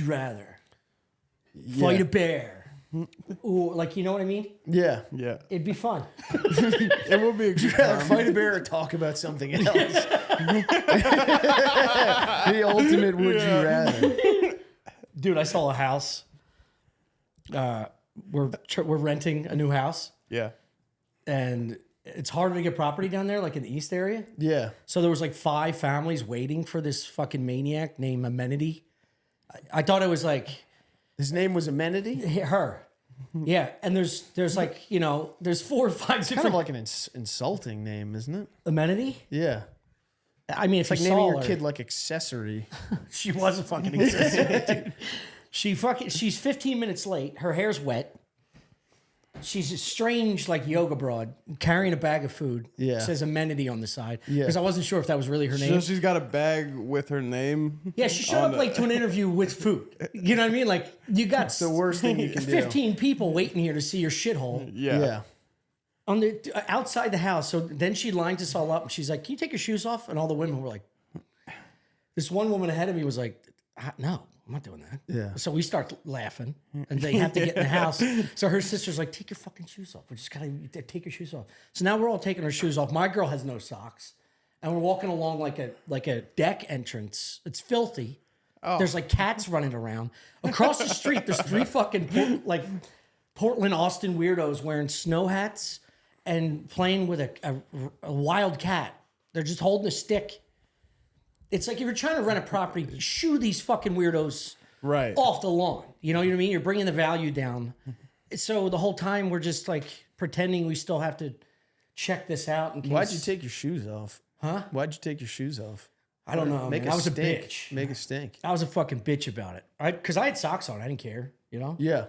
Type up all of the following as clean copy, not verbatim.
rather? Fight a bear. Ooh, like, you know what I mean? Yeah. It'd be fun. It will be a good Rather fight a bear or talk about something else. The ultimate would you rather. Dude, I saw a house. We're renting a new house, Yeah. and it's harder to get property down there, like in the East area. Yeah. So there was like 5 families waiting for this fucking maniac named Amenity. I thought it was like His name was Amenity? her. Yeah, and there's like, you know, there's 4 or 5 different... Kind of like an insulting name, isn't it? Amenity? Yeah. I mean, if It's like you naming saw your her, kid like accessory. she was a fucking accessory, dude. She's 15 minutes late. Her hair's wet. She's a strange, like, yoga broad carrying a bag of food. Yeah. It says Amenity on the side. Yeah. Because I wasn't sure if that was really her name. So she's got a bag with her name. Yeah, she showed up late to an interview with food. You know what I mean? Like, you got It's the worst thing you can do. 15 people waiting here to see your shithole Yeah. on the outside the house. So then she lined us all up and she's like, "Can you take your shoes off?" And all the women were like, this one woman ahead of me was like, "No, I'm not doing that." Yeah. So we start laughing and they have to get in the house. So her sister's like, "Take your fucking shoes off. We just gotta take your shoes off." So now we're all taking our shoes off. My girl has no socks. And we're walking along like a deck entrance. It's filthy. There's like cats running around. Across the street, there's 3 fucking Portland, Austin weirdos wearing snow hats and playing with a wild cat. They're just holding a stick. It's like if you're trying to rent a property, shoo these fucking weirdos Right. off the lawn. You know what I mean? You're bringing the value down. So the whole time we're just like pretending we still have to check this out. In case. Why'd you take your shoes off? Huh? Why'd you take your shoes off? I don't know. Make Man. I was stink. a bitch. Make a stink. I was a fucking bitch about it. Because I had socks on. I didn't care. You know? Yeah.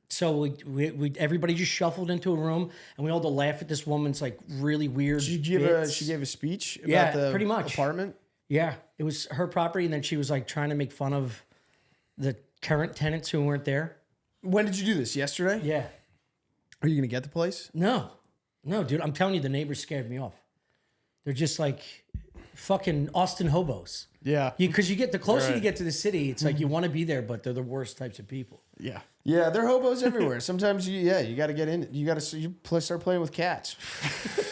So we everybody just shuffled into a room and we all had to laugh at this woman's like really weird. She gave a speech about Yeah, the pretty much. apartment. Yeah, it was her property, and then she was like trying to make fun of the current tenants who weren't there. When did you do this? Yesterday? Yeah. Are you gonna get the place? No, dude. I'm telling you, the neighbors scared me off. They're just like fucking Austin hobos. Yeah. Because you get the closer Right. you get to the city, it's like you want to be there, but they're the worst types of people. Yeah. Yeah, they're hobos everywhere. Sometimes you got to get in. You got to start playing with cats.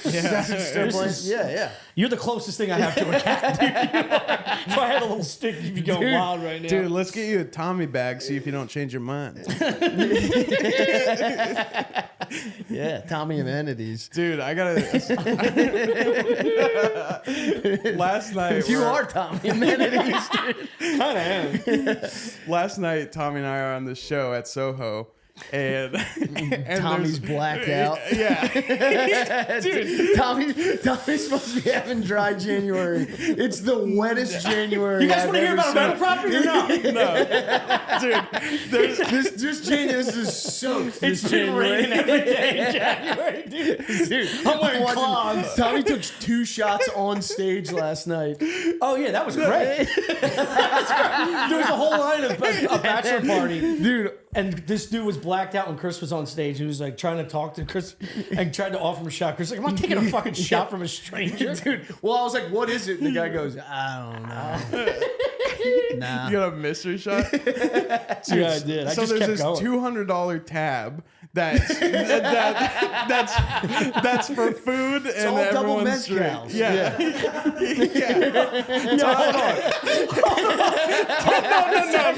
Yeah. Start playing, yeah. You're the closest thing I have to a cat, dude. If I had a little stick, you'd be going wild right now. Dude, let's get you a Tommy bag, see if you don't change your mind. Yeah, Tommy Amenities. Dude, I gotta. Last night. You are Tommy Amenities, dude. Kind of am. Last night, Tommy and I are on the show at Soho. And Tommy's blacked out. Yeah. Dude, Tommy's supposed to be having dry January. It's the wettest January. You guys I've want to hear ever about a rental property or not? No. Dude, this is soaked. It's been raining every day in January, dude. I'm wearing clogs. Tommy took 2 shots on stage last night. Oh, yeah, that was great. There was a whole line of a bachelor party. Dude, And this dude was blacked out when Chris was on stage. He was like trying to talk to Chris and tried to offer him a shot. Chris was like, "I'm not taking a fucking shot from a stranger." dude. Well, I was like, "What is it?" And the guy goes, "I don't know." Nah. you got a mystery shot? Yeah, I did. I So just there's kept this going. $200 tab that's for food and all double everyone's drink. mezcals. Yeah. No, hold on. No.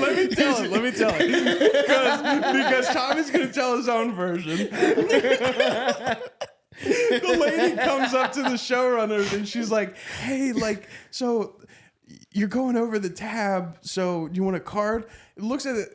Let me tell it. Because Tommy's gonna tell his own version. The lady comes up to the showrunners and she's like, "Hey, like, so you're going over the tab, so you want a card?" It looks at it.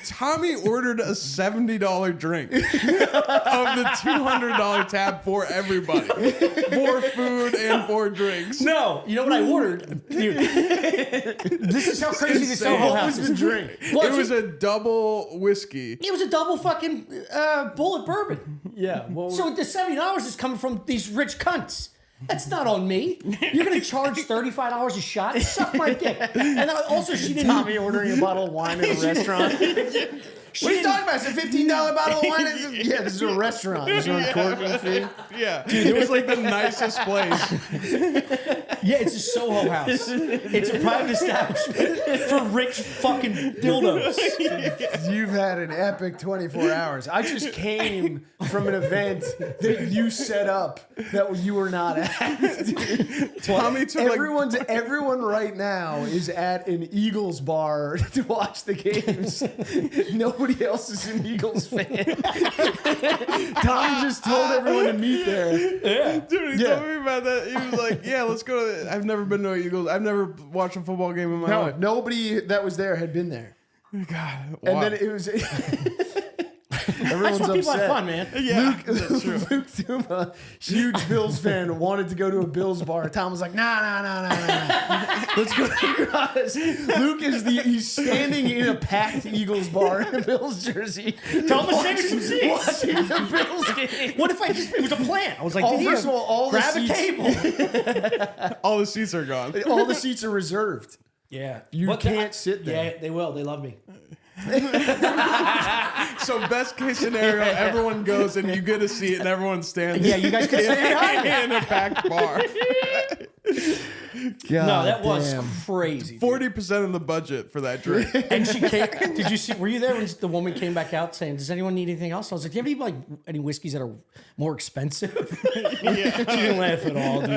Tommy ordered a $70 drink of the $200 tab for everybody, for food and for drinks. No, you know what I ordered, dude. This is how crazy this insane. Soho What house was is. the drink? Well, It was a double whiskey. It was a double fucking bullet bourbon. Yeah. Well, So the $70 is coming from these rich cunts. That's not on me. You're gonna charge $35 a shot? Suck my dick. And also, she didn't. Tommy ordering a bottle of wine at a restaurant. What are you talking about? It's a $15 bottle of wine. Yeah, this is a restaurant. There's no corking fee. Yeah, dude, it was like the nicest place. Yeah, it's a Soho house. It's a private establishment for rich fucking dildos. You've had an epic 24 hours. I just came from an event that you set up that you were not at. Tommy took Everyone right now is at an Eagles bar to watch the games. Nobody else is an Eagles fan. Tommy just told everyone to meet there. Yeah. Dude, he told me about that. He was like, "Yeah, let's go to." I've never been to Eagles. I've never watched a football game in my life. Nobody that was there had been there. God, And wow. then it was. Everyone's That's why people have upset. fun, man. Yeah, that's true. Luke Tuma, huge Bills fan, wanted to go to a Bills bar. Tom was like, nah. Let's go to Grass. Luke he's standing in a packed Eagles bar in a Bills jersey. Tell him to save some seats. Watching the Bills game. What if it was a plan? I was like, First of all grab the a seats, table. All the seats are gone. all the seats are reserved. Yeah. You can't sit there. Yeah, they will. They love me. So best case scenario, everyone goes and you get a seat and everyone stands. Yeah, you guys can stay behind me. in a packed bar. No, that was crazy. 40% of the budget for that drink. And she came. Did you see? Were you there when the woman came back out saying, "Does anyone need anything else?" I was like, "Do you have any whiskeys that are more expensive?" She didn't laugh at all, dude.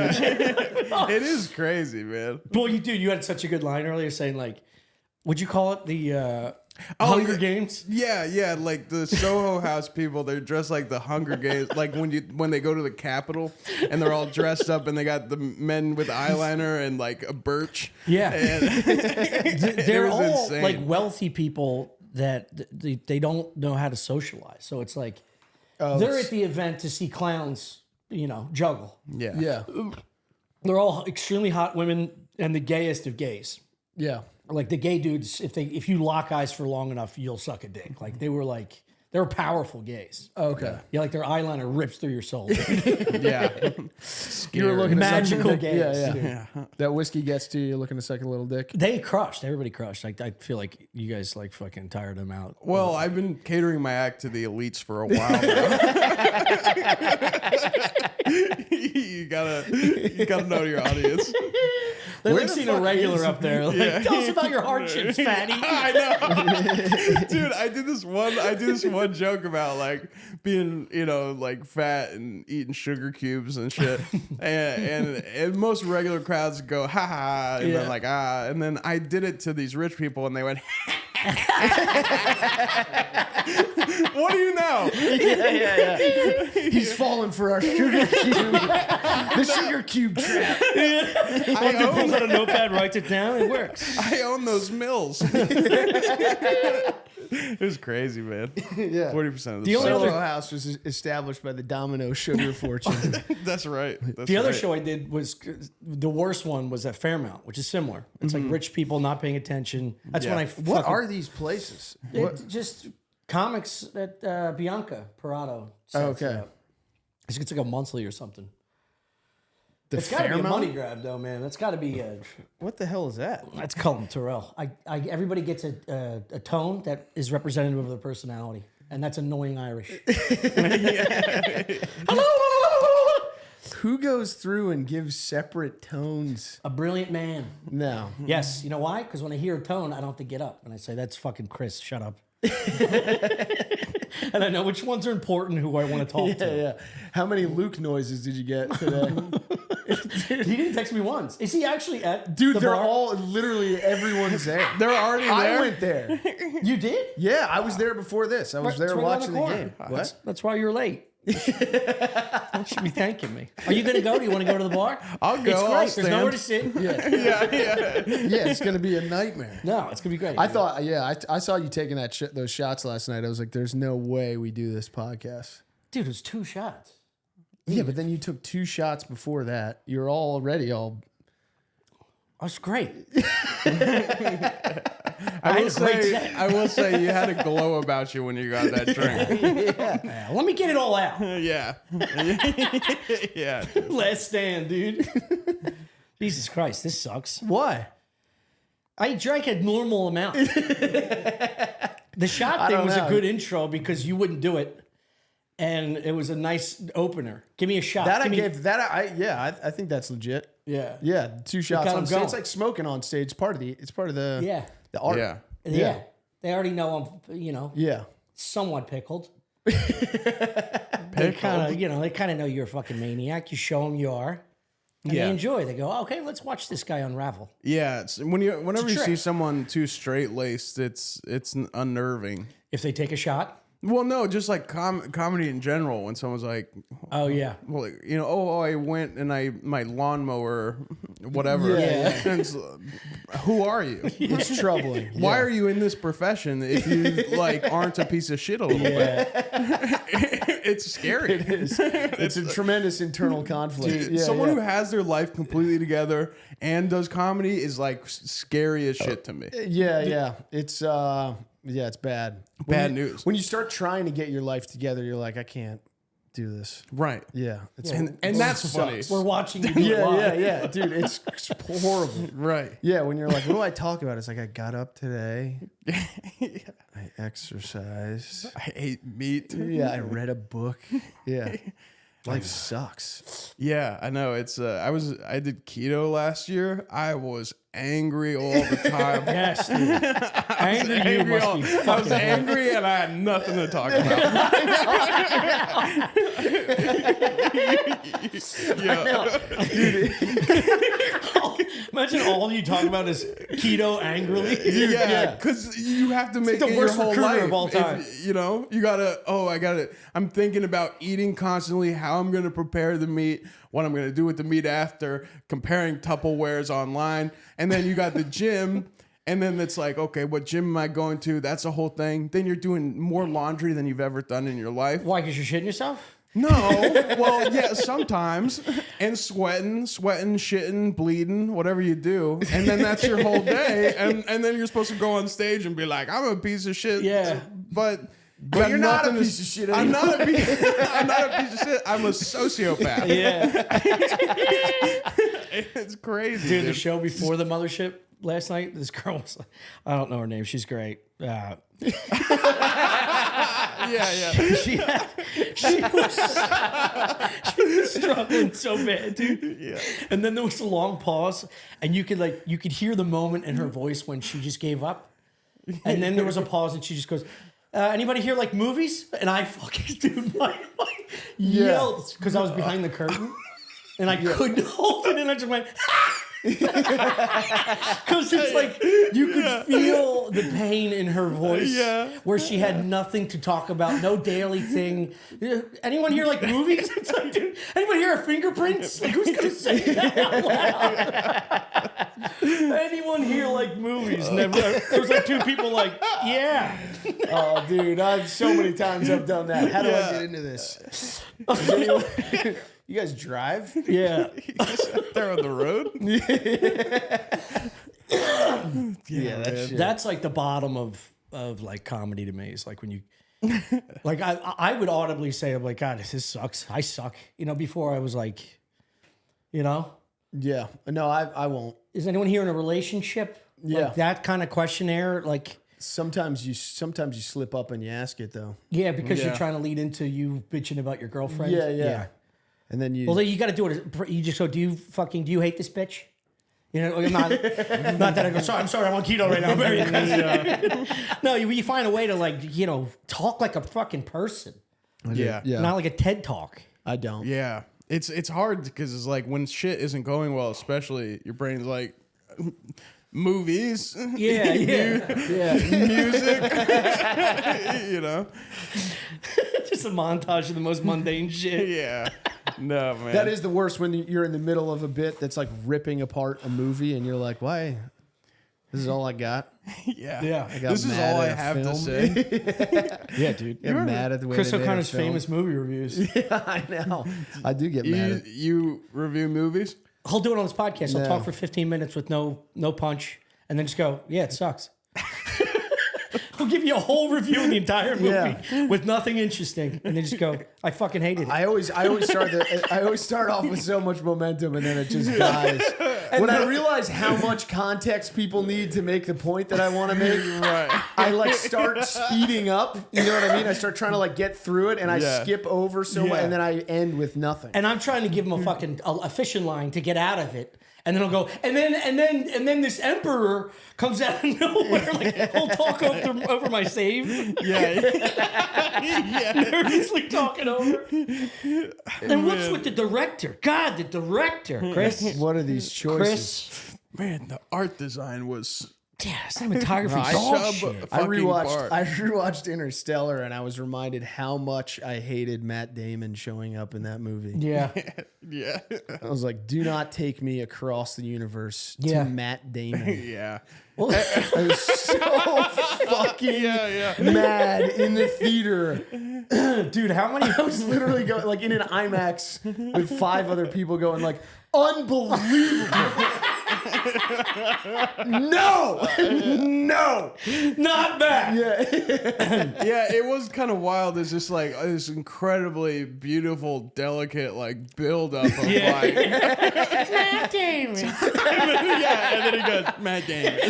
It is crazy, man. Well, you do. You had such a good line earlier saying like, would you call it the Hunger Games? Yeah, like the Soho House people, they're dressed like the Hunger Games. Like when they go to the Capitol and they're all dressed up and they got the men with eyeliner and like a birch. Yeah, And they're was all insane. like wealthy people that they don't know how to socialize. So it's like they're at the event to see clowns, juggle. Yeah. They're all extremely hot women and the gayest of gays. Yeah. Like the gay dudes, if you lock eyes for long enough, you'll suck a dick. Like they were powerful gays. Okay. Yeah, like their eyeliner rips through your soul. Yeah. You were looking at Magical sucking gays. dick. Yeah. That whiskey gets to you. You're looking to suck a little dick. They crushed. Everybody crushed. Like I feel like you guys like fucking tired them out. Well, I've been catering my act to the elites for a while now. you gotta know your audience. They're like seeing a regular up there. Like, tell us about your hardships, fatty. I know. Dude, I did this one joke about like being, like fat and eating sugar cubes and shit. and most regular crowds go, ha ha, and then like, ah. And then I did it to these rich people and they went, what do you know? Yeah. He's falling for our sugar cube. The sugar cube trap. He pulls out a notepad, writes it down, it works. I own those mills. It was crazy, man. Yeah. 40% of The only Soho other- House was established by the Domino sugar fortune. That's right. The other show I did was the worst one was at Fairmount, which is similar. It's like rich people not paying attention. That's when I What are these places? just comics at Bianca Parado. Okay. It's like a monthly or something. The It's got to be a Fairmount? money grab, though, man. That's got to be. What the hell is that? That's Colton Terrell. Everybody gets a tone that is representative of their personality, and that's annoying Irish. Who goes through and gives separate tones? A brilliant man. No. Yes, you know why? Because when I hear a tone, I don't have to get up, and I say, "That's fucking Chris. Shut up." And I know which ones are important, who I want to talk to. Yeah. How many Luke noises did you get today? He didn't text me once. Is he actually at Dude, the they're bar? all literally everyone's there. They're already there. I went there. You did? Yeah, I was there before this. I was there It's right watching around the corner. game. What? That's why you're late. You should be thanking me. Are you going to go? Do you want to go to the bar? I'll go. It's great. I'll There's nowhere to sit. Yeah, Yeah. it's gonna be a nightmare. No, it's going to be great. I thought, I saw you taking those shots last night. I was like, "There's no way we do this podcast." Dude, it was 2 shots. Yeah, but then you took 2 shots before that. You're already all. That's great. I had a great set. will say you had a glow about you when you got that drink. Yeah, let me get it all out. Yeah. Yeah. Last stand, dude. Jesus Christ, this sucks. Why? I drank a normal amount. The shot I thing don't was know. a good intro because you wouldn't do it, and it was a nice opener. Give me a shot. That Give I me, gave. That I think that's legit. Yeah. Yeah, 2 shots got on 'em stage. going. It's like smoking on stage. It's part of the Yeah. the art. Yeah. Yeah. They already know I'm, Yeah. somewhat pickled. They kind of, they kind of know you're a fucking maniac. You show them you are. And Yeah. they enjoy. They go, okay, let's watch this guy unravel. Yeah, whenever you trick. see someone too straight laced, it's unnerving. If they take a shot, Well, no, just like comedy in general. When someone's like, oh yeah, well, I went and my lawnmower, whatever. Yeah. And it's, who are you? It's troubling. Why are you in this profession if you like aren't a piece of shit a little bit? It's scary. It is. It's a tremendous internal conflict. Yeah, Someone yeah. who has their life completely together and does comedy is like scary as shit to me. Yeah. It's it's bad. Bad news. When you start trying to get your life together, you're like, I can't do this. Right. Yeah. It's And that's funny. we're watching you do it live. yeah, dude. It's horrible. Right. Yeah, when you're like, what do I talk about? It's like, I got up today. I exercised. I ate meat. Yeah, I read a book. Yeah. Life sucks. Yeah, I know. It's I did keto last year. I was angry all the time. Yes, dude. Angry you must be I was fucking angry and I had nothing to talk about. Imagine all you talk about is keto angrily. Yeah, because you have to make the it your worst whole recruiter life. of all time. You gotta. I'm thinking about eating constantly. How I'm gonna prepare the meat. What I'm gonna do with the meat after. Comparing Tupperwares online, and then you got the gym. And then it's like, okay, what gym am I going to? That's a whole thing. Then you're doing more laundry than you've ever done in your life. Why? Because you're shitting yourself? No. Well, yeah, sometimes. And sweating, shitting, bleeding, whatever you do. And then that's your whole day. And then you're supposed to go on stage and be like, I'm a piece of shit. Yeah. But you're not a piece of shit I'm not a piece of shit. I'm a sociopath. Yeah. It's crazy. Dude, the show before the mothership last night, this girl was like, I don't know her name. She's great. Yeah. She was struggling so bad, dude. Yeah. And then there was a long pause, and you could hear the moment in her voice when she just gave up. And then there was a pause, and she just goes, anybody here like movies? And I fucking, dude, yelled because I was behind the curtain, and I couldn't hold it, and I just went, because it's like you could feel the pain in her voice, where she had nothing to talk about, no daily thing. Anyone here like movies? It's like, dude, anyone here have fingerprints? Like, who's gonna say that out loud? Anyone here like movies? Never. There was like 2 people like, yeah. Oh, dude, so many times I've done that. How do I get into this? You guys drive? Yeah. You guys out there on the road? That's like the bottom of like comedy to me. It's like when you like I would audibly say, I'm like, God, this sucks. I suck. Before I was like, Yeah. No, I won't. is anyone here in a relationship? Yeah. Like that kind of questionnaire, like Sometimes you slip up and you ask it though. yeah, because Yeah. you're trying to lead into you bitching about your girlfriend. Yeah. And then you Well, then you got to do it. You just go, do you hate this bitch? I'm not that I go, I'm sorry, I'm on keto right now. I'm very No, you find a way to like, talk like a fucking person, Yeah. not like a TED talk. I don't. Yeah. It's hard because it's like when shit isn't going well, especially your brain's like movies. Yeah. Music. Just a montage of the most mundane shit. Yeah. No, man. That is the worst when you're in the middle of a bit that's like ripping apart a movie and you're like, why? This is all I got. Yeah. Yeah. I got This is mad all I at a have to film. say. Yeah, dude. Get mad at the way Chris they made a O'Connor's film. famous movie reviews. Yeah, I know. I do get mad at You review movies? He'll do it on his podcast. He'll No. talk for 15 minutes with no punch, and then just go, yeah, it sucks. He'll give you a whole review of the entire movie with nothing interesting, and then just go, I fucking hated it. I always start off with so much momentum and then it just dies. when I realize how much context people need to make the point that I want to make, Right. I like start speeding up. You know what I mean? I start trying to like get through it, and I skip over so much, and then I end with nothing. And I'm trying to give him a fishing line to get out of it. And then I'll go, and then this emperor comes out of nowhere, like he'll talk over my save. Yeah. Nervously talking over. And what's with the director? God, the director, Chris. What are these choices? Chris. Man, the art design was Yeah, cinematography. I rewatched Interstellar, and I was reminded how much I hated Matt Damon showing up in that movie. Yeah. Yeah. I was like, do not take me across the universe Yeah. to Matt Damon. Yeah. I was so fucking mad in the theater. Dude, how many? I was literally going like in an IMAX with 5 other people going like, unbelievable. No, Not bad. Yeah, it was kind of wild. It's just like this incredibly beautiful, delicate, like build up of like Matt Damon. yeah, and then he goes, Matt Damon.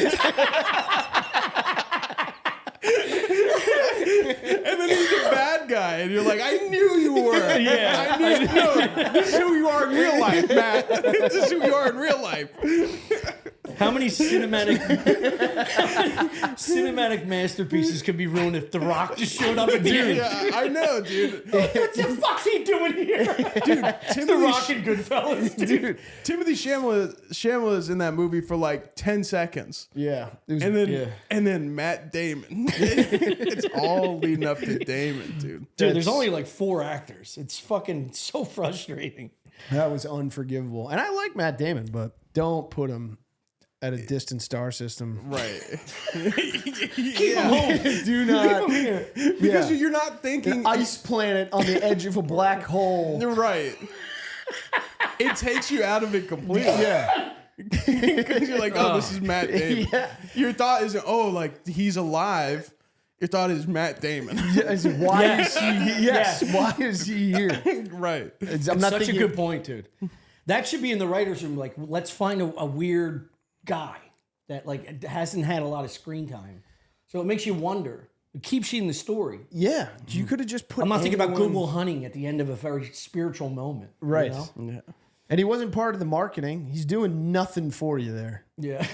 And then he's a bad guy, and you're like, I knew you were. Yeah. I knew. No, this is who you are in real life, Matt. This is who you are in real life. How many cinematic masterpieces could be ruined if The Rock just showed up again? Yeah, I know, dude. What the fuck's he doing here? Dude, The Rock and Goodfellas, dude. Timothy Chalamet is in that movie for like 10 seconds. Yeah. It was, And then Matt Damon. It's all leading up to Damon, dude. Dude, there's only like 4 actors. It's fucking so frustrating. that was unforgivable. And I like Matt Damon, but don't put him at a distant star system. Right. Do not. Because you're not thinking. An ice planet on the edge of a black hole. You're right. It takes you out of it completely. Yeah. Because you're like, oh, this is Matt Damon. Yeah. Your thought isn't, oh, like he's alive. Your thought is Matt Damon. Why is he? Yes. Why is he here? Right. I'm not Such thinking, a good point, dude. That should be in the writer's room. Like, let's find a weird guy that like hasn't had a lot of screen time. So it makes you wonder. It keeps you in the story. Yeah, you could have just put. I'm not thinking about anyone- Goodwill Hunting at the end of a very spiritual moment. you Right. know? Yeah. And he wasn't part of the marketing. He's doing nothing for you there. Yeah.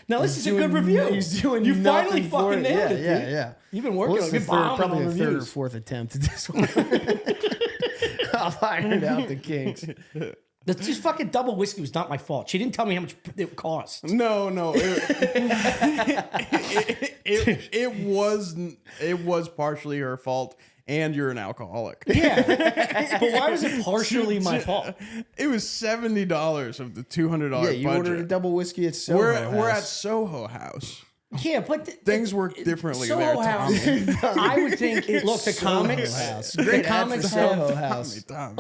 Now this is a good review. He's doing You nothing finally for fucking it. nailed it, Yeah, dude. yeah. You've been working on Well, good probably on the third or reviews. fourth attempt at this one. I'll iron out the kinks. That's just fucking double whiskey was not my fault. She didn't tell me how much it cost. No. It was partially her fault, and you're an alcoholic. Yeah. But why was it partially my fault? It was $70 of the $200 Yeah, you ordered a budget. double whiskey at Soho We're at House. Soho House. Yeah, but Things work differently Soho there, House. Tommy. I would think. Look, the comics. House. The Great ad for comics Soho have House. Tommy.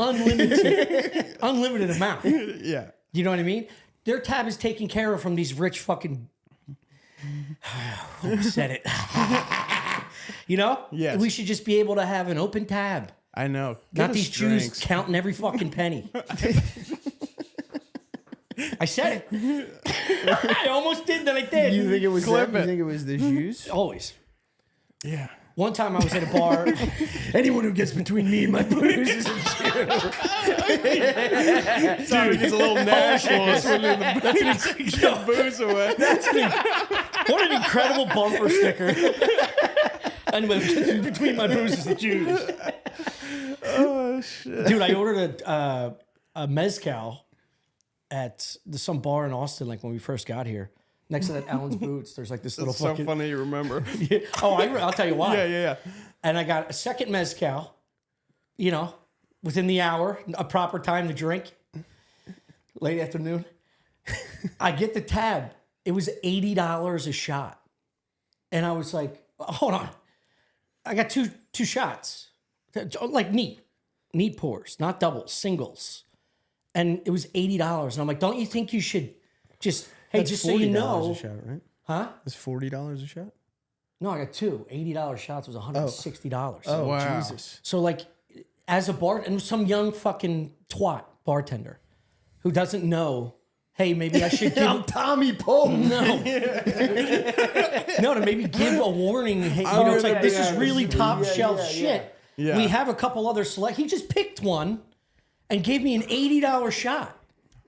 unlimited amount. Yeah. You know what I mean? Their tab is taken care of from these rich fucking. Who said it? You know? Yes. We should just be able to have an open tab. I know. Get Not us these drinks. Jews counting every fucking penny. I said it. I almost did, then I did. You think it was Clip them? You it. think it was the Jews? Always. Yeah. One time I was at a bar. Anyone who gets between me and my booze is a Jew. Tommy gets a little nationalist when you're in the booze away. What an incredible bumper sticker. Anyway, between my bruises, the Jews. Oh, shit. Dude, I ordered a mezcal at some bar in Austin, like when we first got here. Next to that Allen's Boots, there's like this little It's so fucking... funny you remember. Oh, I'll tell you why. Yeah. And I got a second mezcal, you know, within the hour, a proper time to drink, late afternoon. I get the tab. It was $80 a shot. And I was like, hold on. I got two shots, like neat pours, not doubles, singles. And it was $80. And I'm like, don't you think you should just, hey, That's just so you $40 know. a shot, right? Huh? That's $40 a shot? No, I got two. $80 shots was $160. Oh, Wow. Jesus. So like, as a bar, and some young fucking twat bartender who doesn't know hey, maybe I should I'm give Tommy Pope. no, to maybe give a warning. Hey, it's like this is really top shelf shit. Yeah. We have a couple other select. He just picked one and gave me an $80 shot.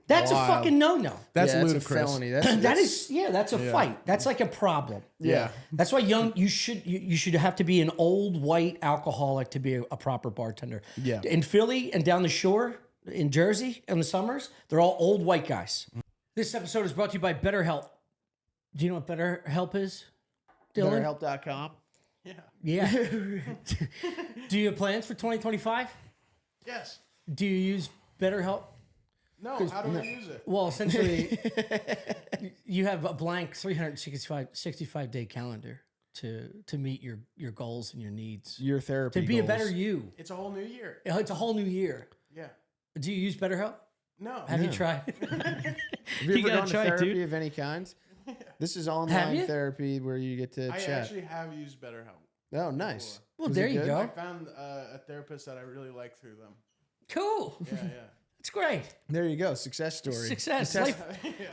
That's a fucking no. That's That's a ludicrous. felony. That's a fight. That's like a problem. Yeah. That's why you should have to be an old white alcoholic to be a proper bartender. Yeah. In Philly and down the shore in Jersey in the summers, they're all old white guys. This episode is brought to you by BetterHelp. Do you know what BetterHelp is, Dylan? BetterHelp.com. Yeah. Do you have plans for 2025? Yes. Do you use BetterHelp? No, how do I use it? Well, essentially, you have a blank 365-day calendar to meet your goals and your needs. Your therapy To be a goals. better you. It's a whole new year. It's a whole new year. Yeah. Do you use BetterHelp? No. Have you tried? Have you ever gotta gone to try it, therapy dude. of any kind? This is Have online you? therapy where you get to I chat. actually have used BetterHelp. Oh, nice. Well, Was there it you good? I go. found a therapist that I really like through them. Cool. Yeah. It's great. There you go. Success story. Success. A test-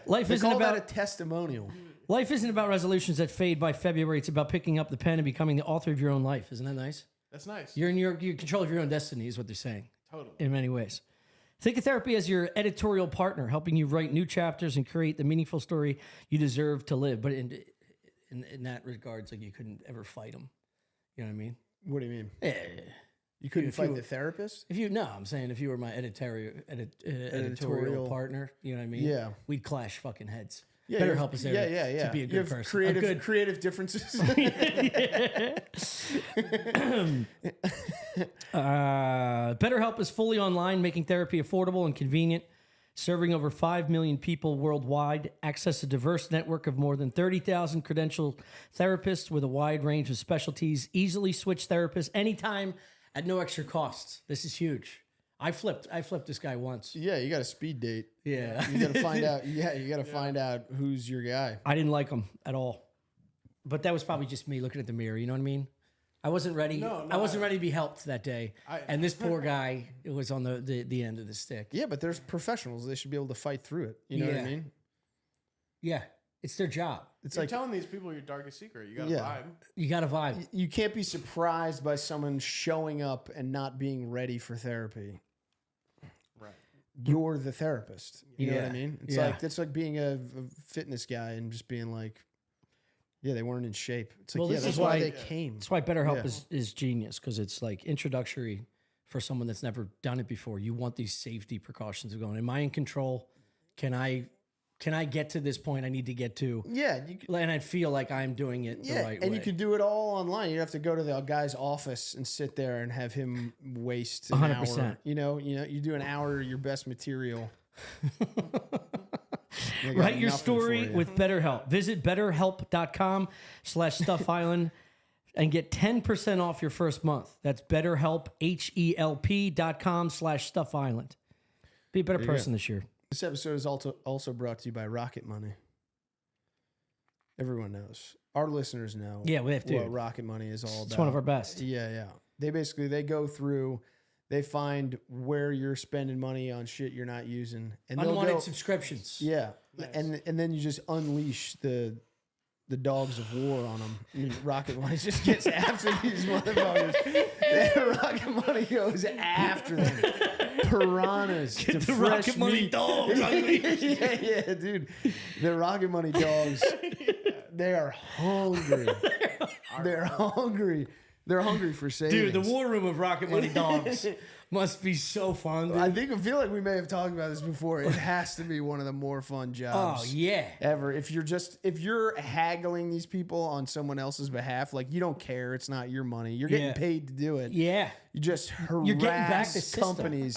Life They isn't call that about a testimonial. life isn't about resolutions that fade by February. It's about picking up the pen and becoming the author of your own life. Isn't that nice? That's nice. You're in your control of your own destiny, is what they're saying. Totally. In many ways. Think of therapy as your editorial partner, helping you write new chapters and create the meaningful story you deserve to live. But in that regards, like you couldn't ever fight them. You know what I mean? What do you mean? Yeah. You couldn't If fight you- the therapist? I'm saying if you were my editorial partner, you know what I mean? Yeah. We'd clash fucking heads. Yeah, Better you have- help us there Yeah. to be a You good have person. Creative differences. BetterHelp is fully online, making therapy affordable and convenient. Serving over 5 million people worldwide, access a diverse network of more than 30,000 credentialed therapists with a wide range of specialties. Easily switch therapists anytime at no extra costs. This is huge. I flipped this guy once. Yeah, you got a speed date. Yeah. You got to find out. Yeah, you got to find out who's your guy. I didn't like him at all. But that was probably just me looking at the mirror. You know what I mean? I wasn't ready. I wasn't ready to be helped that day. And this poor guy was on the end of the stick. Yeah, but there's professionals. They should be able to fight through it. You know what I Yeah. mean? Yeah. It's their job. It's You're like telling these people your darkest secret. You got a Yeah. vibe. You got a vibe. you can't be surprised by someone showing up and not being ready for therapy. Right. You're the therapist. You know what I Yeah. mean? Yeah. It's like being a fitness guy and just being like, yeah, they weren't in shape. It's like, Well, yeah, this that's is why why- they came. That's why BetterHelp Yeah. is genius, because it's like introductory for someone that's never done it before. You want these safety precautions of going, am I in control? Can I get to this point I need to get to? Yeah, And I feel like I'm doing it the right way. and you can do it all online. You have to go to the guy's office and sit there and have him waste an 100%. hour. You know, you do an hour of your best material. They got Write your nothing story for you. with BetterHelp. Visit betterhelp.com/StuffIsland and get 10% off your first month. That's BetterHelp, HELP.com/StuffIsland. Be a better person this year. This episode is also brought to you by Rocket Money. Everyone knows. Our listeners know. Yeah, we have to. What Rocket Money is all about. It's one of our best. Yeah. They go through. They find where you're spending money on shit you're not using, and they'll Unwanted go, subscriptions. yeah, and then you just unleash the dogs of war on them. I mean, Rocket Money just gets after these motherfuckers. Rocket Money goes after them. Piranhas. Get to the fresh Rocket Money meat. dogs. yeah, dude. The Rocket Money dogs, they are hungry. They're hungry. They're hungry for savings. Dude, the war room of Rocket Money dogs must be so fun, dude. I feel like we may have talked about this before. It has to be one of the more fun jobs. Oh, yeah. Ever. If you're haggling these people on someone else's behalf, like you don't care, it's not your money. You're getting Yeah. paid to do it. Yeah. You just harass You're getting back the system. companies.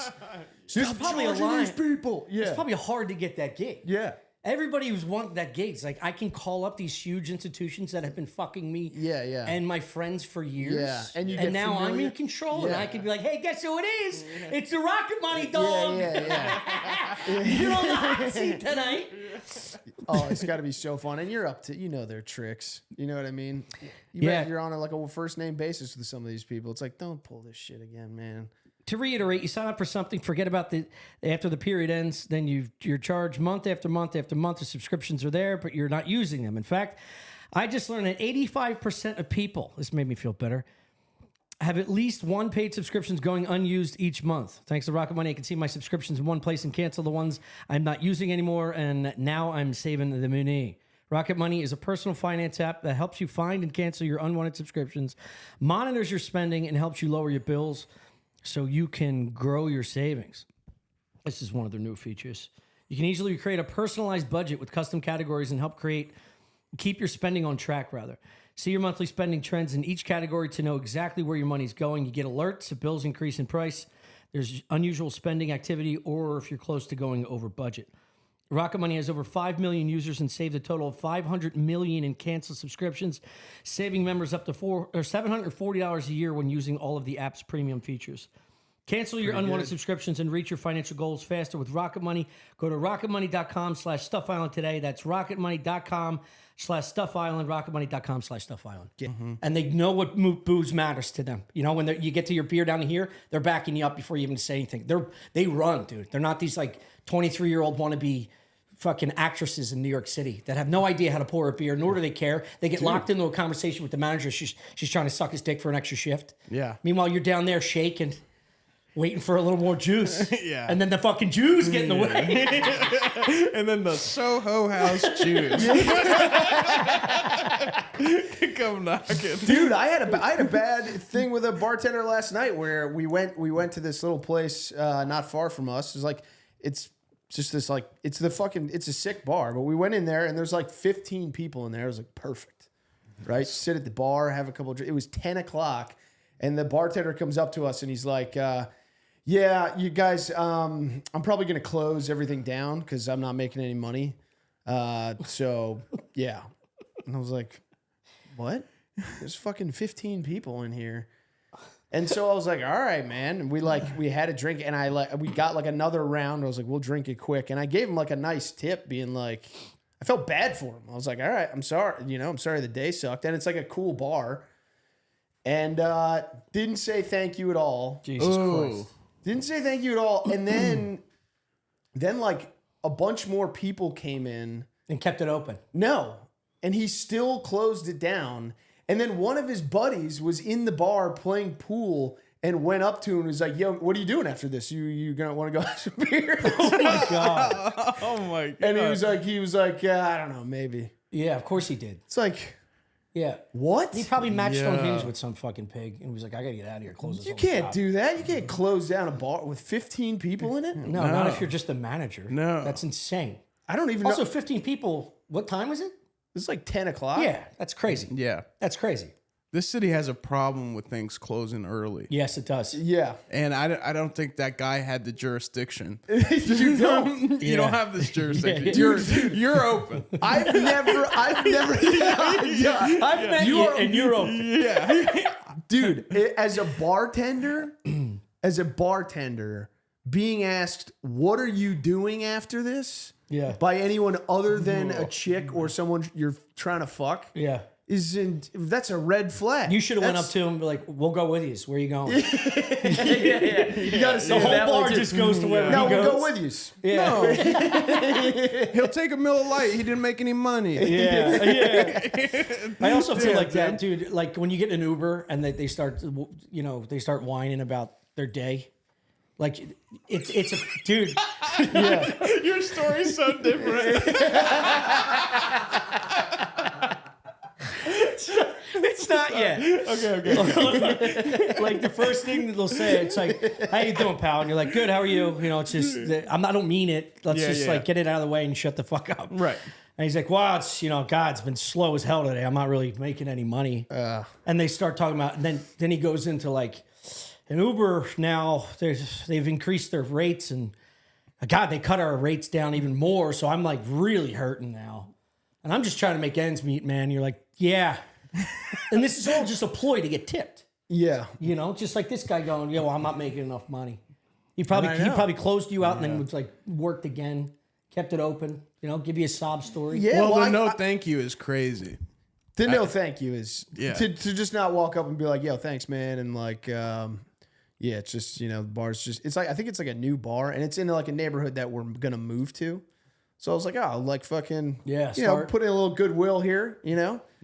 There's probably a charging line. these people. Yeah. It's probably hard to get that gig. yeah. Everybody who's wanting that gig. It's like, I can call up these huge institutions that have been fucking me Yeah. and my friends for years. Yeah, and you get now I'm familiar- in control, and Yeah. I can be like, hey, guess who it is? It's the Rocket Money dog. Yeah. You're on the hot seat tonight. Oh, it's got to be so fun. And you're up to, their tricks. You know what I mean? Yeah. You're on a first name basis with some of these people. It's like, don't pull this shit again, man. to reiterate, you sign up for something, forget about after the period ends, then you're charged month after month after month. The subscriptions are there, but you're not using them. In fact, I just learned that 85% of people, this made me feel better, have at least one paid subscriptions going unused each month. Thanks to Rocket Money, I can see my subscriptions in one place and cancel the ones I'm not using anymore, and now I'm saving the money. Rocket Money is a personal finance app that helps you find and cancel your unwanted subscriptions, monitors your spending, and helps you lower your bills so you can grow your savings. This is one of their new features. You can easily create a personalized budget with custom categories and help keep your spending on track, rather. See your monthly spending trends in each category to know exactly where your money's going. You get alerts if bills increase in price, there's unusual spending activity, or if you're close to going over budget. Rocket Money has over 5 million users and saved a total of $500 million in canceled subscriptions, saving members up to $740 a year when using all of the app's premium features. Cancel your unwanted subscriptions and reach your financial goals faster with Rocket Money. Go to rocketmoney.com/StuffIsland today. That's rocketmoney.com/StuffIsland, rocketmoney.com/StuffIsland. And they know what booze matters to them. You know, when you get to your beer down here, they're backing you up before you even say anything. They run, dude. They're not these like 23-year-old wannabe fucking actresses in New York City that have no idea how to pour a beer, nor do they care. They get locked into a conversation with the manager. She's trying to suck his dick for an extra shift. Yeah. Meanwhile, you're down there shaking, waiting for a little more juice. Yeah. And then the fucking Jews get in the way. And then the Soho House Jews come knocking. Dude, I had a bad thing with a bartender last night where we went to this little place not far from us. It's like it's a sick bar, but we went in there and there's like 15 people in there. It was like perfect, right? Sit at the bar, have a couple of drinks. It was 10 o'clock, and the bartender comes up to us and he's like, "Yeah, you guys, I'm probably gonna close everything down because I'm not making any money. So yeah." And I was like, "What? There's fucking 15 people in here." And so I was like, all right, man. And we had a drink and we got like another round. I was like, we'll drink it quick. And I gave him like a nice tip being like, I felt bad for him. I was like, all right, I'm sorry. You know, I'm sorry the day sucked. And it's like a cool bar. And didn't say thank you at all. Jesus Christ. Didn't say thank you at all. And then like a bunch more people came in. And kept it open. No. And he still closed it down. And then one of his buddies was in the bar playing pool and went up to him and was like, "Yo, what are you doing after this? You gonna want to go have some beer?" Oh my God. Oh my God. And he was like, "Yeah, I don't know, maybe." Yeah, of course he did. It's like, Yeah. what? He probably matched on Yeah. Hinge with some fucking pig and was like, I gotta get out of here, close this You whole can't shop. do that. You can't close down a bar with 15 people in it. No, not if you're just the manager. No. That's insane. I don't even Also, know. 15 people, what time was it? It's like 10 o'clock. Yeah, that's crazy. Yeah. That's crazy. This city has a problem with things closing early. Yes, it does. Yeah. And I don't think that guy had the jurisdiction. You don't. You don't have this jurisdiction. Yeah. You're open. I've never. I've met you and you're open. Yeah. Dude, as a bartender, being asked, "What are you doing after this?" Yeah. by anyone other than a chick or someone you're trying to fuck, Yeah. that's a red flag. You should have went up to him and be like, we'll go with you. Where are you going? You gotta say The whole that bar one too. just goes to wherever No, he we'll goes. go with you. Yeah. No. He'll take a Miller Lite. He didn't make any money. Yeah, yeah. I also feel like that, dude. Like when you get in an Uber and they start, they start whining about their day. Like it's a dude. Yeah. Your story's so different. It's not yet. Okay. Like the first thing that they'll say, it's like, "How you doing, pal?" And you're like, "Good. How are you?" You know, it's just I don't mean it. Let's just like get it out of the way and shut the fuck up. Right. And he's like, "Wow, it's God, it's been slow as hell today. I'm not really making any money." And they start talking about, and then he goes into like, an Uber now, they've increased their rates, and God, they cut our rates down even more. So I'm like really hurting now, and I'm just trying to make ends meet, man. You're like, yeah, and this is all just a ploy to get tipped. Yeah. You know, just like this guy going, "Yo, I'm not making enough money." He probably closed you out and then was like worked again, kept it open. You know, give you a sob story. Yeah. Well, Well, the no thank you is crazy. The no thank you is Yeah. to just not walk up and be like, "Yo, thanks, man," and like, Yeah, it's just, the bar's just, it's like, I think it's like a new bar and it's in like a neighborhood that we're going to move to. So I was like, oh, like fucking, put in a little goodwill here,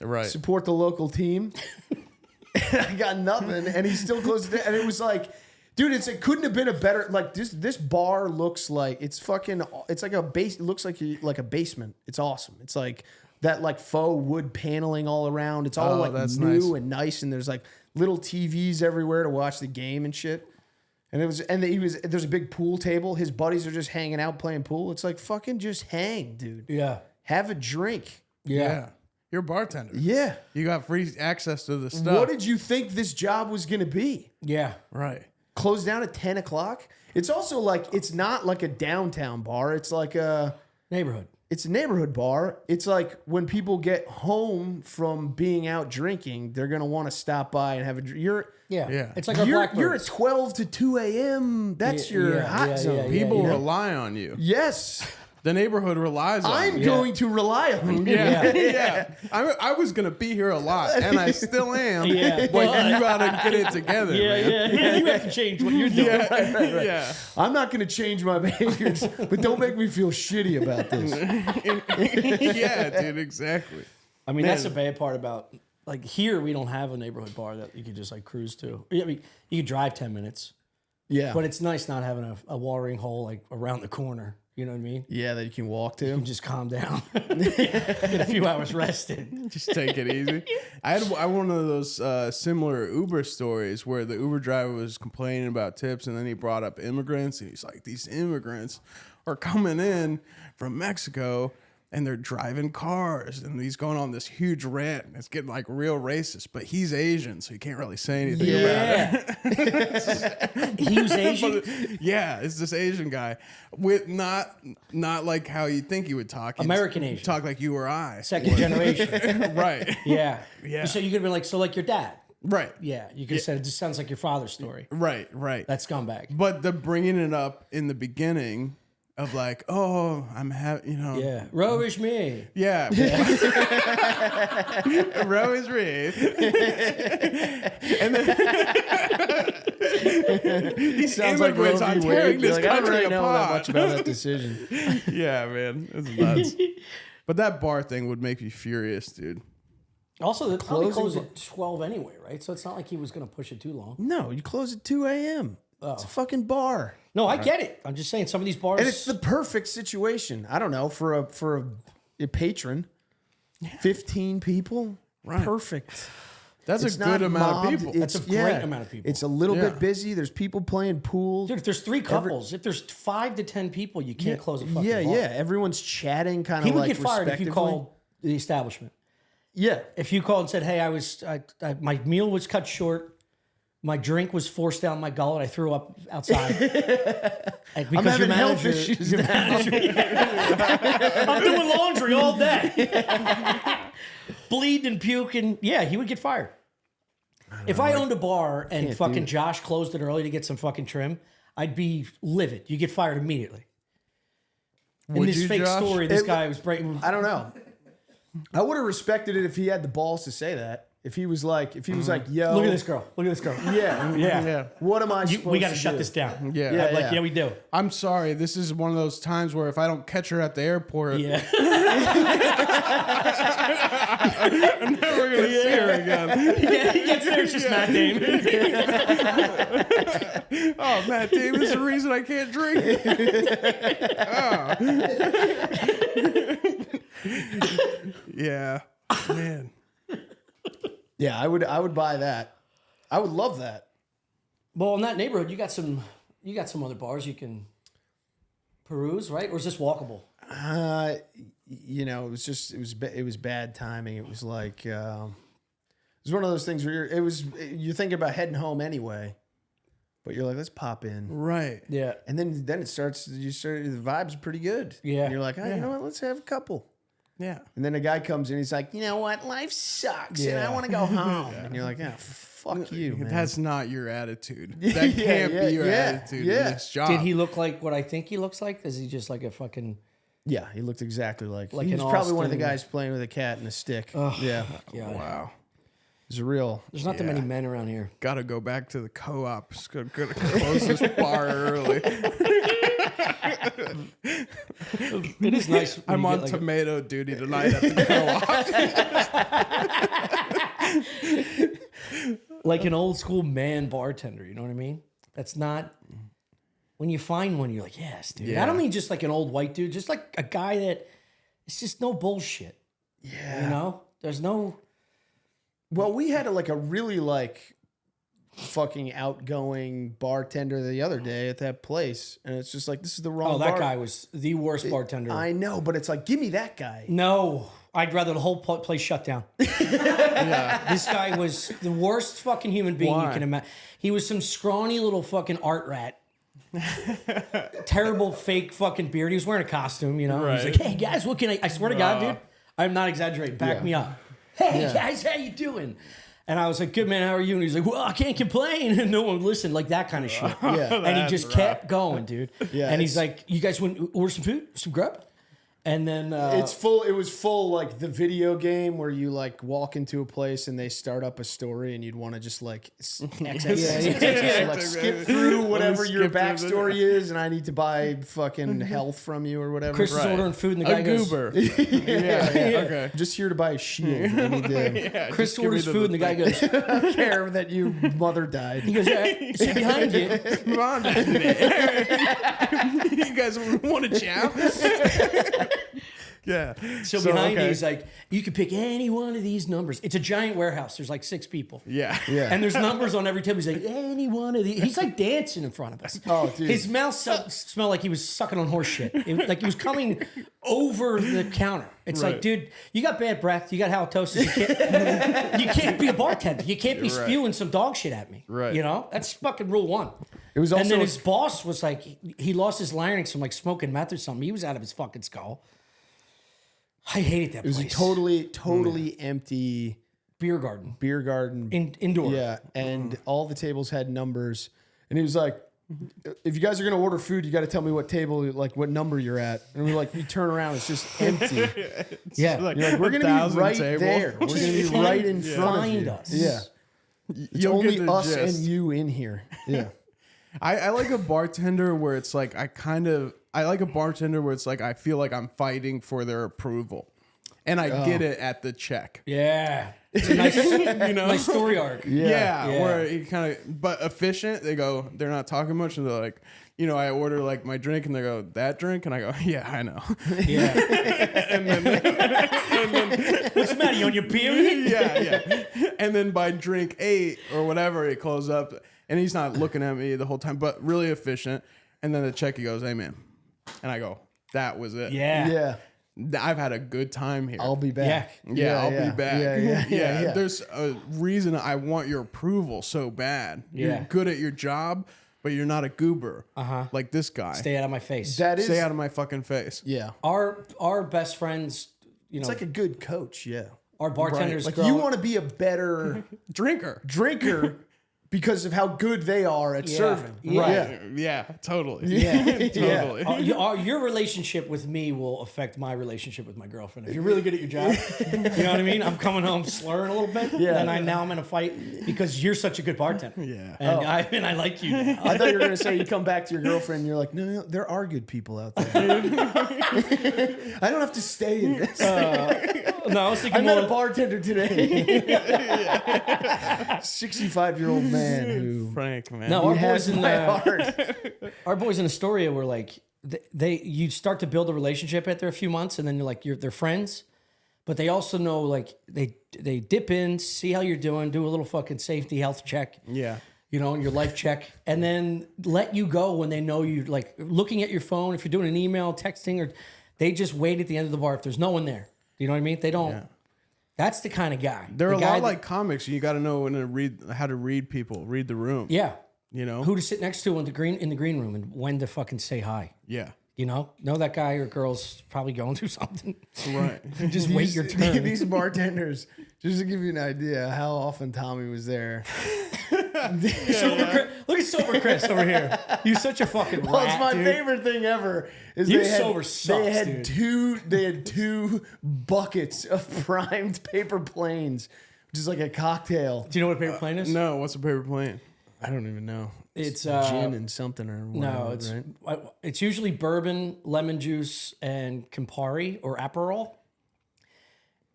Right. Support the local team. And I got nothing. And he still closed it. And it was like, dude, it couldn't have been a better, like this bar looks like, it's like a base, it looks like a basement. It's awesome. It's like that like faux wood paneling all around. It's all like new and nice. And there's like little TVs everywhere to watch the game and shit. And there's a big pool table. His buddies are just hanging out playing pool. It's like fucking just hang, dude. Yeah. Have a drink. Yeah. You're a bartender. Yeah. You got free access to the stuff. What did you think this job was going to be? Yeah. Right. Closed down at 10 o'clock. It's also like, it's not like a downtown bar. It's like it's a neighborhood bar. It's like when people get home from being out drinking, they're going to want to stop by and have a drink. Yeah. It's like our Blackbirds. You're at 12 to 2 a.m. That's your hot zone. People rely on you. Yes. The neighborhood relies on you. I'm going to rely on you. Yeah. I was going to be here a lot, and I still am. But you got to get it together. You have to change what you're doing. Yeah. I'm not going to change my behaviors, but don't make me feel shitty about this. Yeah, dude, exactly. I mean, that's the bad part about, like, here we don't have a neighborhood bar that you could just, like, cruise to. I mean, you could drive 10 minutes. Yeah. But it's nice not having a watering hole, like, around the corner. You know what I mean? Yeah, that you can walk to. You can just calm down. Get a few hours rested. Just take it easy. I had one of those similar Uber stories where the Uber driver was complaining about tips, and then he brought up immigrants, and he's like, these immigrants are coming in from Mexico, and they're driving cars, and he's going on this huge rant, and it's getting like real racist, but he's Asian, so he can't really say anything about it. He was Asian? Yeah, it's this Asian guy with not like how you think he would talk. American Asian. Talk like you or I. Second generation. Right. Yeah. Yeah. So you could have been like, so like your dad. Right. Yeah. You could have said, it just sounds like your father's story. Right. That scumbag. But the bringing it up in the beginning of like, oh, I'm Yeah. Roe is me. Yeah. Roe is me. And then these Sounds like immigrants Roe are v. tearing Wade. this Like, I don't country really know that apart. much about that decision. Yeah, man. It's nuts. But that bar thing would make me furious, dude. Also, the Closing closed at 12 anyway, right? So it's not like he was going to push it too long. No, you close at 2 a.m. It's a fucking bar. No, I get it. I'm just saying some of these bars. And it's the perfect situation. I don't know, for a patron. 15 people. Right. Perfect. That's It's a not good amount mobbed. of people. That's a great amount of people. It's a little bit busy. There's people playing pool. Dude, if there's 3 couples, if there's 5 to 10 people, you can't close a fucking bar. Yeah. Everyone's chatting kind of He would like get fired if you respectively. called the establishment. Yeah. If you called and said, hey, my meal was cut short. My drink was forced down my gullet. I threw up outside. Because I'm having health issues now. I'm doing laundry all day. Bleeding and puking. Yeah, he would get fired. If I owned a bar and fucking Josh closed it early to get some fucking trim, I'd be livid. You get fired immediately. In Would this you, fake Josh? story, this guy was breaking. I don't know. I would have respected it if he had the balls to say that. If he was like, yo. Look at this girl. Look at this girl. Yeah. What am I supposed We got to to shut do? this down. Yeah. Yeah, we do. I'm sorry. This is one of those times where if I don't catch her at the airport, Yeah. I'm never going to see her again. He gets there, it's just Matt Damon. Oh, Matt Damon is the reason I can't drink. Yeah. Man. Yeah, I would buy that. I would love that. Well, in that neighborhood, you got some other bars you can peruse, right? Or is this walkable? It was bad timing. It was like it was one of those things where you're thinking about heading home anyway, but you're like, let's pop in. Right. Yeah. And then the vibes are pretty good. Yeah. And you're like, you know what, let's have a couple. Yeah. And then a guy comes in, he's like, you know what, life sucks and I want to go home. And you're like, fuck you, man. That's not your attitude. That can't be your attitude in this job. Did he look like what I think he looks like? Is he just like a fucking... Yeah, he looked exactly like Like he was an probably one of the Austin- guys playing with a cat and a stick. Yeah. God. Wow. It's real. There's not that many men around here. Gotta go back to the co-op. Just gotta close this bar early. It is nice. when I'm you on get, like, tomato duty tonight at the co-op. like an old school man bartender. You know what I mean? That's not. When you find one, you're like, yes, dude. Yeah. I don't mean just like an old white dude, just like a guy that it's just no bullshit. Yeah. You know, there's no. Well, we had a really fucking outgoing bartender the other day at that place, and it's just like, this is the wrong. Oh, that bar. guy was the worst bartender. I know, but it's like, give me that guy. No, I'd rather the whole place shut down. This guy was the worst fucking human being Why? you can imagine. He was some scrawny little fucking art rat. Terrible fake fucking beard. He was wearing a costume, you know. Right. He's like, hey guys, what can I swear to God, dude, I'm not exaggerating. Back me up. Hey guys, how you doing? And I was like, good man, how are you? And he's like, well, I can't complain. And no one would listen, like that kind of shit. Yeah. And he just kept going, dude. Yeah, And he's like, you guys want to order some food, some grub? And then It's full. It was full like the video game where you like walk into a place and they start up a story and you'd want to just like like skip through whatever your skip through backstory is, and I need to buy fucking health from you or whatever. Chris is ordering food, and the guy A goes, goober. yeah. Okay. I'm just here to buy a shield. I need to Yeah, Chris just give me orders food, and the guy goes, care that your mother died. he goes, yeah, it's behind you. Come on, you guys want to chow? Yeah. So behind you, he's like, you can pick any one of these numbers. It's a giant warehouse. There's like 6 people. Yeah. Yeah. And there's numbers on every table. He's like, any one of these. He's like dancing in front of us. Oh, dude. His mouth smelled like he was sucking on horse shit. Like he was coming over the counter. It's like, Right. dude, you got bad breath. You got halitosis. You can't be a bartender. You can't be Right. spewing some dog shit at me. Right. You know? That's fucking rule 1. It was also and then his boss was like, he lost his larynx from like smoking meth or something. He was out of his fucking skull. I hated that it was place. a totally empty beer garden. beer garden. Indoor. Yeah, and all the tables had numbers, and he was like, "If you guys are gonna order food, you got to tell me what table, like what number you're at." And we're like, "You turn around, it's just empty." Yeah. Like, You're like, "We're gonna be 1,000 right tables. there. We're gonna be right in front of Find you." us. Yeah, it's You'll only get the us gist. and you in here. Yeah, I like a bartender where it's like I like a bartender where it's like I feel like I'm fighting for their approval. And I get it at the check. Yeah. It's a nice, nice story arc. Yeah, Yeah. where he kind of, but efficient. They're not talking much, and they're like, I order like my drink, and they go, that drink, and I go, yeah, I know. Yeah. What's the matter? You on your period? yeah. And then by drink 8 or whatever, he closes up, and he's not looking at me the whole time, but really efficient. And then the check, he goes, hey man, and I go, that was it. Yeah. yeah. I've had a good time here. I'll be back. Yeah, I'll be back. Yeah. There's a reason I want your approval so bad. Yeah. You're good at your job, but you're not a goober. Like this guy. Stay out of my face. That is, Stay out of my fucking face. yeah. Our best friends, It's like a good coach. Yeah, our bartenders. like grow- you want to be a better Drinker. drinker because of how good they are at serving. Yeah. Right. Yeah, totally. Yeah. Totally. Your relationship with me will affect my relationship with my girlfriend. If you're really good at your job, you know what I mean? I'm coming home slurring a little bit. Yeah. Then I'm in a fight because you're such a good bartender. Yeah. And I like you now. I thought you were going to say you come back to your girlfriend and you're like, no, there are good people out there. I don't have to stay in this. No, I was thinking I met more. a bartender today. 65-year-old man who Frank, man. No, our has boys in my heart. our boys in Astoria were like you start to build a relationship after a few months, and then they're friends, but they also know like they dip in, see how you're doing, do a little fucking safety health check, Yeah. and your life check, and then let you go when they know you like looking at your phone. If you're doing an email, texting, or they just wait at the end of the bar if there's no one there. You know what I mean? They don't. Yeah. That's the kind of guy. They're The a guy lot like comics. You got to know how to read people, read the room. yeah. You know? Who to sit next to in the green room and when to fucking say hi. Yeah. You know that guy or girl's probably going through something. Right. Just wait your turn. These bartenders, just to give you an idea how often Tommy was there. Look at sober Chris over here. You're such a fucking rat, Well, it's my dude. favorite thing ever. Is You they had, sober sucks, they had dude. two buckets of primed paper planes which is like a cocktail. Do you know what a paper plane is? No, what's a paper plane? I don't even know. It's gin and something or whatever. no, it's right? it's usually bourbon, lemon juice, and Campari or Aperol.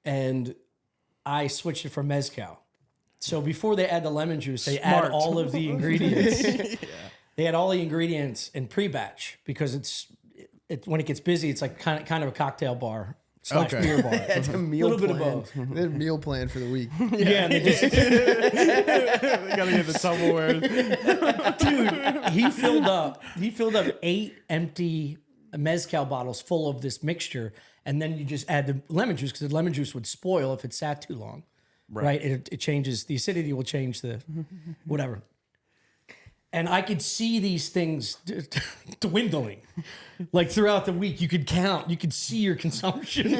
And I switched it for mezcal. So before they add the lemon juice, they add all of the ingredients. They add all the ingredients in pre-batch because it's when it gets busy, it's like kind of a cocktail bar / beer bar. It's a meal little plan. bit of both. They had a meal plan for the week. Yeah, and they just, They gotta get the Tupperware. dude, he filled up 8 empty mezcal bottles full of this mixture, and then you just add the lemon juice because the lemon juice would spoil if it sat too long. Right? It changes, the acidity will change the whatever. And I could see these things dwindling. Like throughout the week, you could count. You could see your consumption. You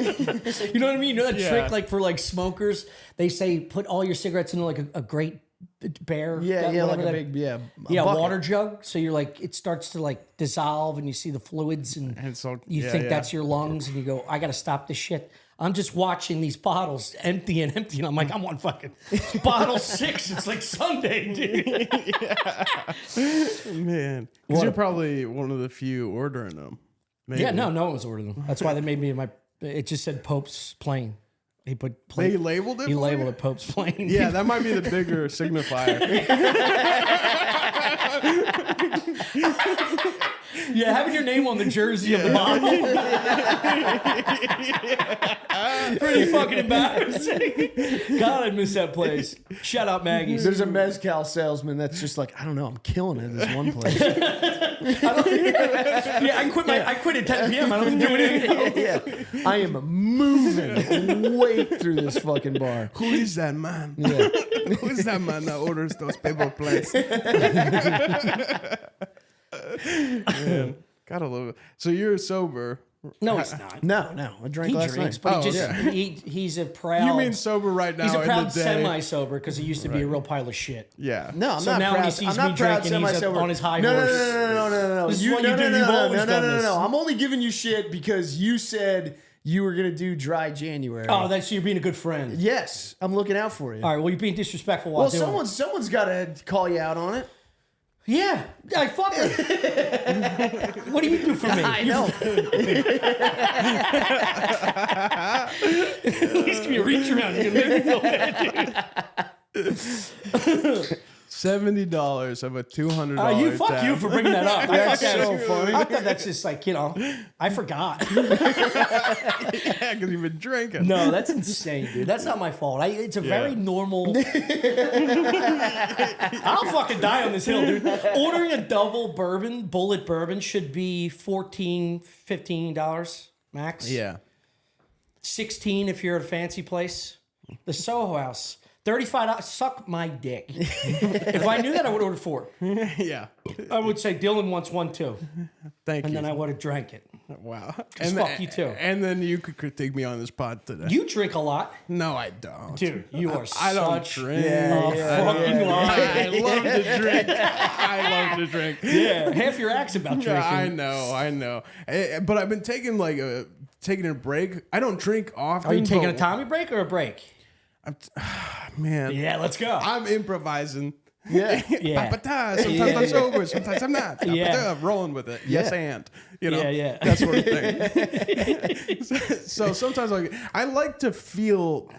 know what I mean? You know that trick, like for like smokers, they say put all your cigarettes into like a great bear. Like a big bucket. water jug. So you're like, it starts to like dissolve, and you see the fluids, and you think that's your lungs, and you go, I got to stop this shit. I'm just watching these bottles empty and empty, and I'm like, I'm on fucking bottle 6. It's like Sunday, dude. Man, because you're probably one of the few ordering them. Maybe. Yeah, no one was ordering them. That's why they made me it just said Pope's plane. He put plane. They labeled it. He for labeled you? it Pope's plane. Yeah, that might be the bigger signifier. Yeah, having your name on the jersey of the bottle. Pretty fucking embarrassing. God, I miss that place. Shout out Maggie's. There's a mezcal salesman that's just like, I don't know, I'm killing it at this one place. I quit at 10 p.m. I don't have to do anything else. Yeah, I am moving way through this fucking bar. Who is that man? Yeah. Who is that man that orders those paper plates? Man, gotta love it. So you're sober. No, it's not. No, I drank He last drinks, night. but Oh, he just yeah. he's a proud. You mean sober right now? He's a in proud the day? semi-sober because he used to be a real pile of shit. Yeah. No, I'm So not now proud. when he sees I'm not me proud drinking, he's semi-sober. on his high no, horse. No. This is what you do. You've always done this. No. I'm only giving you shit because you said you were gonna do dry January. Oh, that's you're being a good friend. Yes, I'm looking out for you. All right, well, you're being disrespectful while Well, doing it. someone's got to call you out on it. Yeah, I fuck her. What do you do for me? I know. At least give me a reach around. You can make me feel bad, dude. $70 of a $200. You fuck tab. you for bringing that up. That's I so funny. I thought that's just like, I forgot. Yeah, because you've been drinking. No, that's insane, dude. That's not my fault. It's a very normal. I'll fucking die on this hill, dude. Ordering a double bullet bourbon should be $14, $15 max. Yeah. 16 if you're at a fancy place. The Soho House, $35. Suck my dick. If I knew that, I would order 4. Yeah. I would say Dylan wants 1 too, Thank and you. then I would have drank it. Wow. fuck you too. And then you could critique me on this pod today. You drink a lot, No, I don't. dude. You are I don't such drink. a fucking liar. I love to drink. I love to drink. Yeah, half your act's about drinking. Yeah, I know. But I've been taking taking a break. I don't drink often. Are you taking a but- Tommy break or a break? Man, Yeah, let's go. I'm improvising. Yeah. Yeah. Pa-pa-ta. Sometimes I'm sober, sometimes I'm not. Pa-pa-ta. Yeah. I'm rolling with it. Yes, and Yeah. that sort of thing. so sometimes I like to feel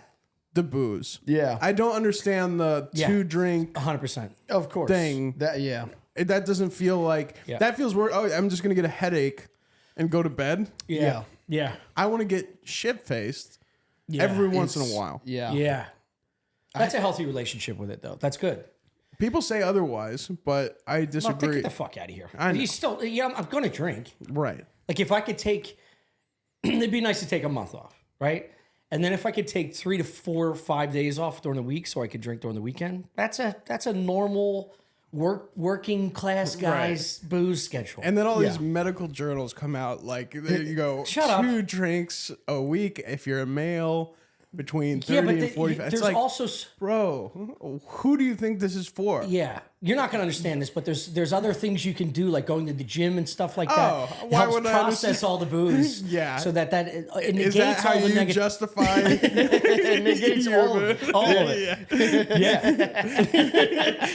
the booze. Yeah. I don't understand the Yeah. 2 drink 100%. Of course. thing. That doesn't feel like that feels weird. Oh, I'm just gonna get a headache and go to bed. Yeah. I want to get shit faced Yeah. every once in a while. Yeah. Yeah. That's a healthy relationship with it, though. That's good. People say otherwise, but I Well, disagree. get the fuck out of here. I know. You still, I'm going to drink. Right. Like if I could take, it'd be nice to take a month off, right? And then if I could take 3 to 4 or 5 days off during the week, so I could drink during the weekend. That's a normal working class guys booze schedule. And then all these medical journals come out like you go Shut up. 2 drinks a week if you're a male between 30 and 45. It's there's like, also bro, who do you think this is for? yeah, you're not going to understand this, but there's other things you can do, like going to the gym and stuff like that. Oh, It why helps would I process understand? all the booze. Yeah. So that it Is negates that how all the you negative. justify? It negates all of it. All of it. Yeah.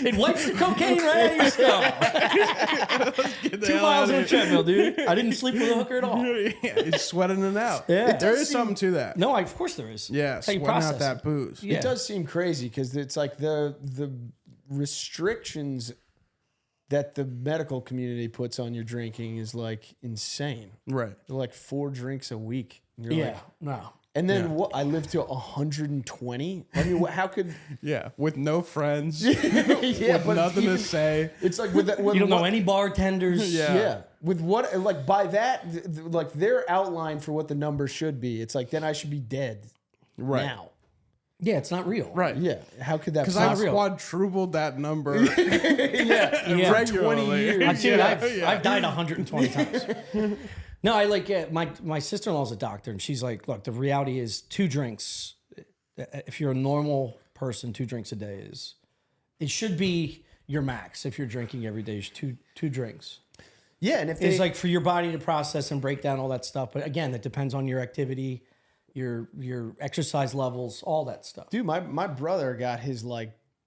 It wipes the cocaine right out of your skull. 2 miles on a treadmill, dude. I didn't sleep with a hooker at all. He's sweating it out. Yeah. There is something to that. No, of course there is. Yeah, That's how you sweating out process that it. booze. Yeah. It does seem crazy because it's like the restrictions that the medical community puts on your drinking is like insane. Right. They're like 4 drinks a week. And you're Yeah. like, No. and then what? I lived to 120. I mean, how could? Yeah. With no friends. Yeah, with nothing to say. It's like with that. With You don't know what- any bartenders. Yeah. Yeah. With what? Like by that, like their outline for what the number should be. It's like then I should be dead. Right. Now. Yeah, it's not real. Right. Yeah. How could that? Because Because I've real. quadrupled that number Yeah. regularly. 20 years. Dude, Yeah, I've died 120 times. No, I like my sister-in-law's a doctor, and she's like, look, the reality is 2 drinks. If you're a normal person, 2 drinks a day is. It should be your max if you're drinking every day. Is two drinks. yeah, and if It's they, like for your body to process and break down all that stuff. But again, that depends on your activity, your exercise levels, all that stuff. dude, my brother got his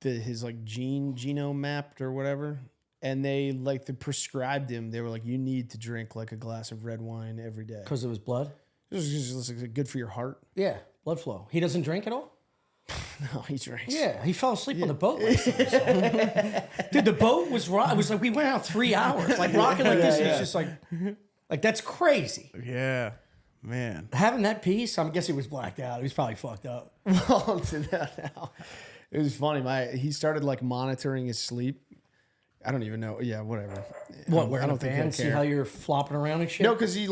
his genome mapped or whatever, and they prescribed him. They were like, you need to drink like a glass of red wine every day. Because it was blood. It was just good for your heart. Yeah, blood flow. He doesn't drink at all? No, he drinks. Yeah, he fell asleep on the boat last night. Dude, the boat was it was like we went out 3 hours, like rocking like this. And yeah. he's just like that's crazy. Yeah. Man. Having that piece, I guess he was blacked out. He was probably fucked up. Well, to that now. It was funny. He started like monitoring his sleep. I don't even know. Yeah, whatever. What? I Wearing a don't think he'll band, see care. how you're flopping around and shit. No, because he's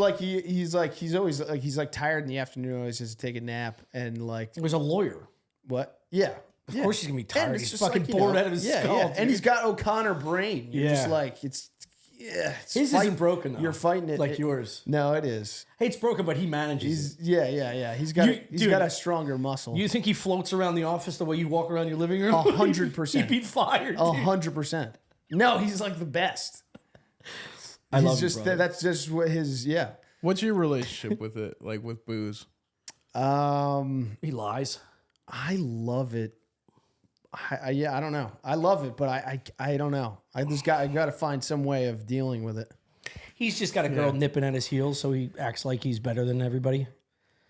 always like he's like tired in the afternoon. Always has to take a nap and like He was a lawyer. what? Yeah. Of course he's gonna be tired. And it's He's just fucking like, you bored know, out of his yeah, skull. yeah. dude. And he's got O'Connor brain. You're just Yeah. like it's His isn't broken though. You're fighting it like yours. No, it is. Hey, it's broken, but he manages. He's yeah. He's got Dude, got a stronger muscle. You think he floats around the office the way you walk around your living room? 100%. He'd be fired. dude. 100%. No, he's like the best. I He's love you, just brother. that's just what his What's your relationship with it? Like with booze? He lies. I love it. I don't know. I love it, but I don't know. I got to find some way of dealing with it. He's just got a girl nipping at his heels, so he acts like he's better than everybody.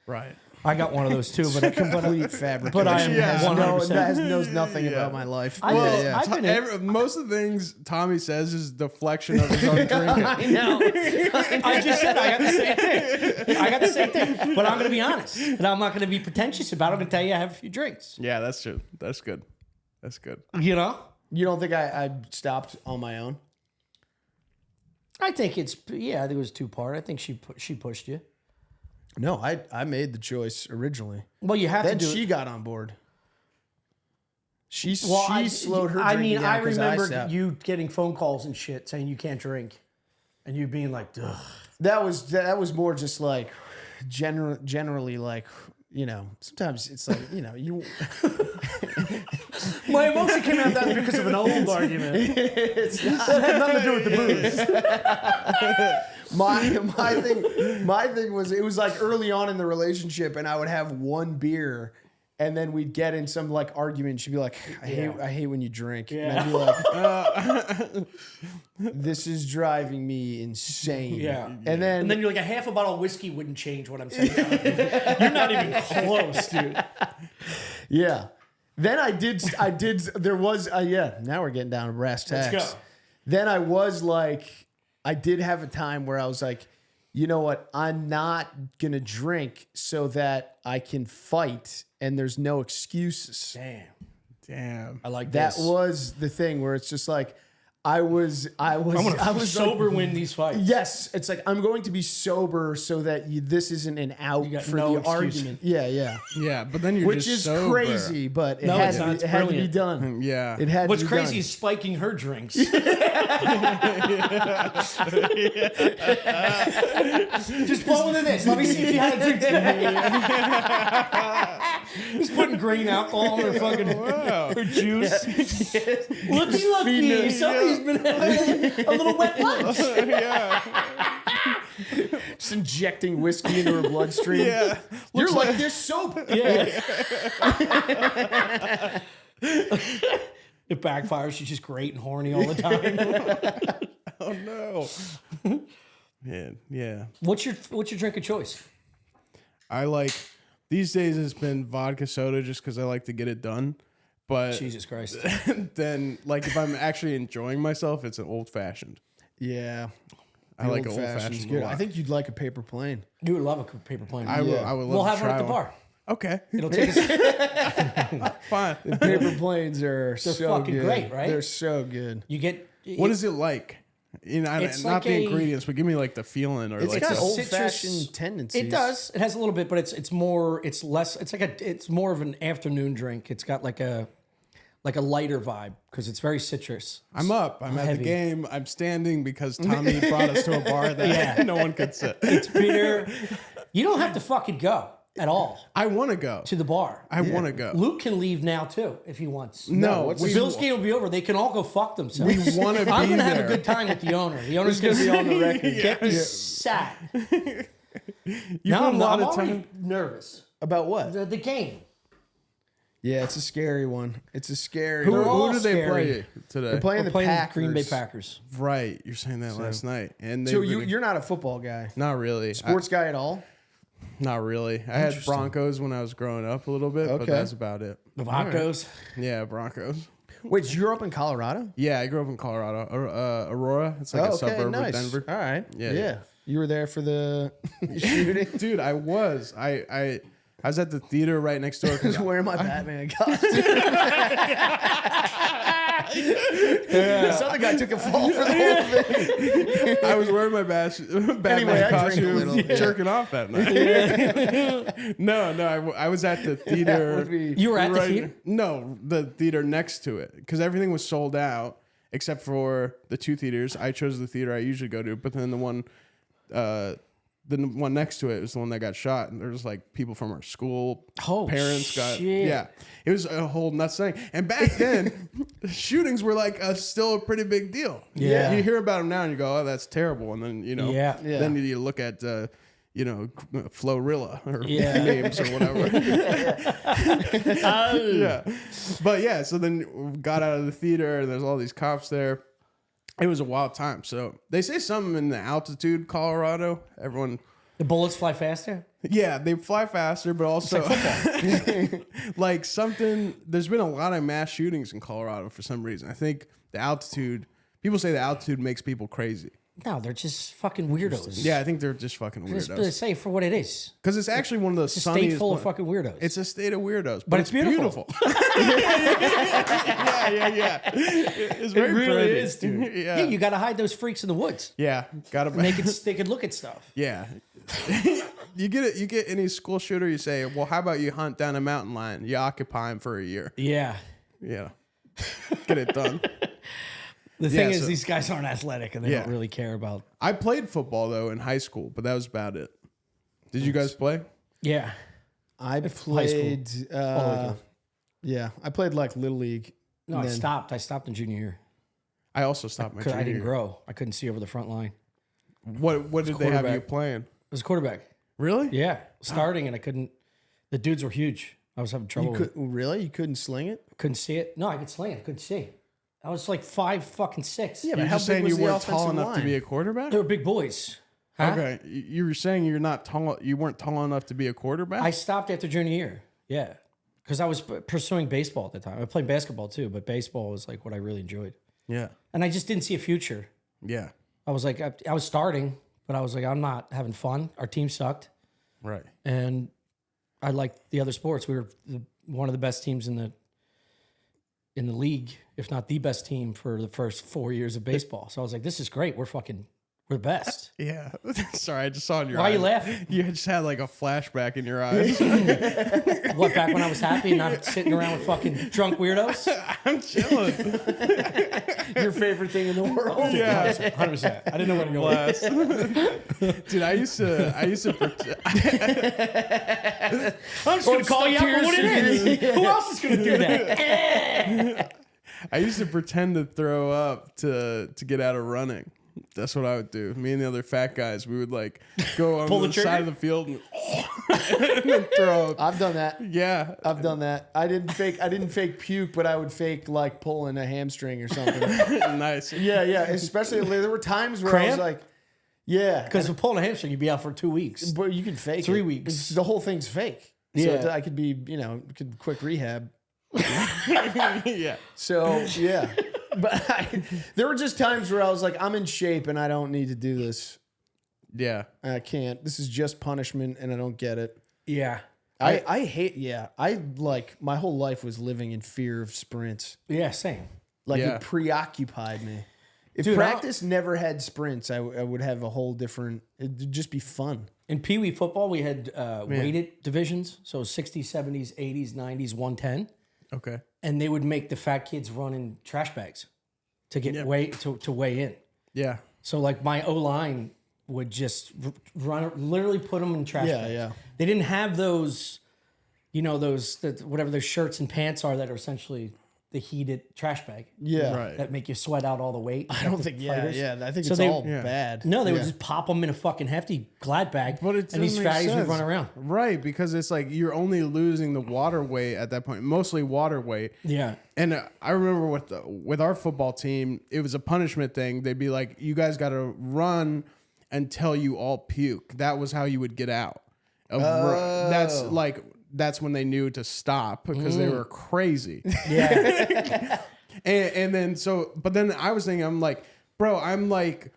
Right. I got one of those too, but Complete fabrication. but I am Yeah. 100%. knows nothing about my life. Well, yeah. I've been in, Most of the things Tommy says is deflection of his own drinking. I know. I just said I got the same thing. I got the same thing, but I'm going to be honest, and I'm not going to be pretentious about it. I'm going to tell you I have a few drinks. Yeah, that's true. That's good. That's good. You know, You don't think I stopped on my own? I think I think it was 2-part. I think she pushed you. No, I made the choice originally. Well, you have Then to do she it. got on board. She Well, slowed her I drinking mean, down I 'cause remember stopped. you getting phone calls and shit saying you can't drink, and you being like, ugh. That was more just like generally like, you know, sometimes it's like, you know, you My emotion came out that because of an old argument. It had nothing to do with the booze. my thing was it was like early on in the relationship and I would have one beer and then we'd get in some like argument. She'd be like, I hate when you drink. And I'd be like, this is driving me insane. Yeah. And then And then you're like, a half a bottle of whiskey wouldn't change what I'm saying. You're not even close, dude. yeah. Then I did, there was, now we're getting down to brass tacks. Let's go. Then I was like, I did have a time where I was like, you know what? I'm not going to drink so that I can fight and there's no excuses. Damn. I like That this. was the thing where it's just like, I was I'm gonna sober win these fights. Yes, it's like I'm going to be sober so that this isn't an out got for no the excuse. argument. Yeah. Yeah, but then you're Which just is sober. crazy, but it, No, had, it's to not. be, It's it had to be brilliant. done. Yeah. It had What's to be crazy done. is spiking her drinks. Just blow into this. Let me see if you had a drink today. He's putting grain alcohol in their fucking their juice. Looky. Somebody's been having a little wet lunch. Just injecting whiskey into her bloodstream. Yeah. You're like this soap. Yeah. It backfires. She's just great and horny all the time. Oh no. Man, yeah. What's your drink of choice? I like these days it's been vodka soda just because I like to get it done. But Jesus Christ. then like if I'm actually enjoying myself, it's an old fashioned. Yeah. I like an old fashioned. Good. I think you'd like a paper plane. You would love a paper plane. I would love We'll to have one try at the bar. Okay. It'll take us. Fine. Paper planes are so fucking good. great, right? They're so good. You get. What is it like? You know, It's not like the a- ingredients, but give me like the feeling or It's like got the, old citrus- fashioned tendencies. It does. It has a little bit, but it's less. It's more of an afternoon drink. It's got like a lighter vibe because it's very citrus. I'm up. I'm at Heavy. the game. I'm standing because Tommy brought us to a bar that no one could sit. It's bitter. You don't have to fucking go at all I want to go. to the bar. I want to go. Luke can leave now too if he wants. No, the Bills game will be over. They can all go fuck themselves. We want to be I'm gonna there. have a good time with the owner. The owner's gonna be on the record. Get me sat. Now put a lot I'm of already time- nervous. About what? The game. Yeah, it's a scary one. It's a scary Who, one. all who do they scary. play today? They're playing We're the playing Packers. Green Bay Packers. Right. You're saying that last night. And So they've been- you're not a football guy. not really. Sports guy at all? Not really. I had Broncos when I was growing up a little bit, but Okay. that's about it. The Broncos. Yeah, Broncos. Wait, you grew up in Colorado? Yeah, I grew up in Colorado. Aurora. It's like a suburb of Denver. All right. Yeah, Yeah. yeah. You were there for the shooting? Dude, I was. I was at the theater right next door. I was wearing my Batman costume. This other guy took a fall for the whole thing. I was wearing my Batman Anyway, I drank a costume, little. jerking off that night. No, I was at the theater. You were at the theater? No, the theater next to it because everything was sold out except for the two theaters. I chose the theater I usually go to, but then the one next to it was the one that got shot, and there's like people from our school, Oh, parents got, shit. yeah, it was a whole nuts thing. And back then, shootings were like still a pretty big deal. Yeah. You hear about them now, and you go, "Oh, that's terrible," and then Yeah. then you look at Florilla or Yeah. names or whatever. Yeah, but yeah, so then we got out of the theater, and there's all these cops there. It was a wild time. So they say something in the altitude, Colorado. Everyone, The bullets fly faster. yeah, they fly faster, but also like something. There's been a lot of mass shootings in Colorado for some reason. I think the altitude. People say the altitude makes people crazy. No, they're just fucking weirdos. Yeah, I think they're just fucking Just weirdos. say it for what it is. Because it's actually one of the It's a state sunniest. full of fucking weirdos. It's a state of weirdos, But it's beautiful. yeah. It's very really pretty. is, dude. Yeah, Yeah, you got to hide those freaks in the woods. yeah. Gotta. And they could look at stuff. Yeah. You get it. You get any school shooter. You say, well, how about you hunt down a mountain lion? You occupy him for a year. Yeah. Yeah. Get it done. The thing Yeah, is, so- these guys aren't athletic and they Yeah. don't really care about. I played football though in high school, but that was about it. Did you guys play? Yeah. I school. played. All Yeah, I played like Little League. No, and I then- stopped. I stopped in junior year I also stopped my because I junior didn't year. grow. I couldn't see over the front line. What did they have you quarterback. playing? I was a quarterback. Really? Yeah, starting, and I couldn't. The dudes were huge. I was having trouble. You could really? You couldn't sling it? Couldn't see it. No, I could sling it. I couldn't see. I was like 5'6". Yeah, You're how just big saying was you the weren't tall offensive enough to line? be a quarterback? They were big boys. Huh? Okay, you were saying you're not tall. You weren't tall enough to be a quarterback. I stopped after junior year. Yeah, because I was pursuing baseball at the time. I played basketball too, but baseball was like what I really enjoyed. Yeah, And I just didn't see a future. yeah, I was like, I was starting, but I was like, I'm not having fun. Our team sucked, right. and I liked the other sports. We were one of the best teams in the league, if not the best team for the first 4 years of baseball. So I was like, this is great. We're fucking We're the best. Yeah. Sorry, I just saw in your Why eyes. you laughing? You just had like a flashback in your eyes. What, back when I was happy and not sitting around with fucking drunk weirdos? I'm chilling. Your favorite thing in the world. Yeah. 100%. I didn't know where to go with Blast. Dude, I used to I'm just going to call you out for what it is. Who else is going to do that? I used to pretend to throw up to get out of running. That's what I would do. Me and the other fat guys, we would like go on Pull the the side of the field and, and throw up. I've done that. Yeah. I've done that. I didn't fake puke, but I would fake like pulling a hamstring or something. Nice. Yeah. Especially there were times where I was Cramp? like, yeah, Because if pulling a hamstring, you'd be out for 2 weeks. but you can fake 3 it. weeks. The whole thing's fake. Yeah. So I could be, could quick rehab. Yeah. So yeah, but there were just times where I was like, I'm in shape and I don't need to do this. Yeah. I can't. This is just punishment, and I don't get it. Yeah. I hate. Yeah, I like my whole life was living in fear of sprints. Yeah, same. Like Yeah. it preoccupied me. If Dude, practice never had sprints, I would have a whole different. It'd just be fun. In Pee Wee football, we had weighted divisions. So 60s, 70s, 80s, 90s, 110. Okay. And they would make the fat kids run in trash bags to get to weigh in. Yeah. So like my O-line would just run, literally put them in trash bags. Yeah. They didn't have those, whatever those shirts and pants are that are essentially the heated trash bag. Yeah. Right. That make you sweat out all the weight. I don't think. Yeah. I think So it's they- all Yeah. bad. No, they would Yeah. just pop them in a fucking hefty Glad bag, But it and these doesn't make fatties would sense. run around. Right, because it's like you're only losing the water weight at that point, mostly water weight. Yeah. And I remember with our football team, it was a punishment thing. They'd be like, "You guys got to run until you all puke." That was how you would get out. That's when they knew to stop because they were crazy. Yeah. And then but then I was thinking, I'm like, bro, I'm like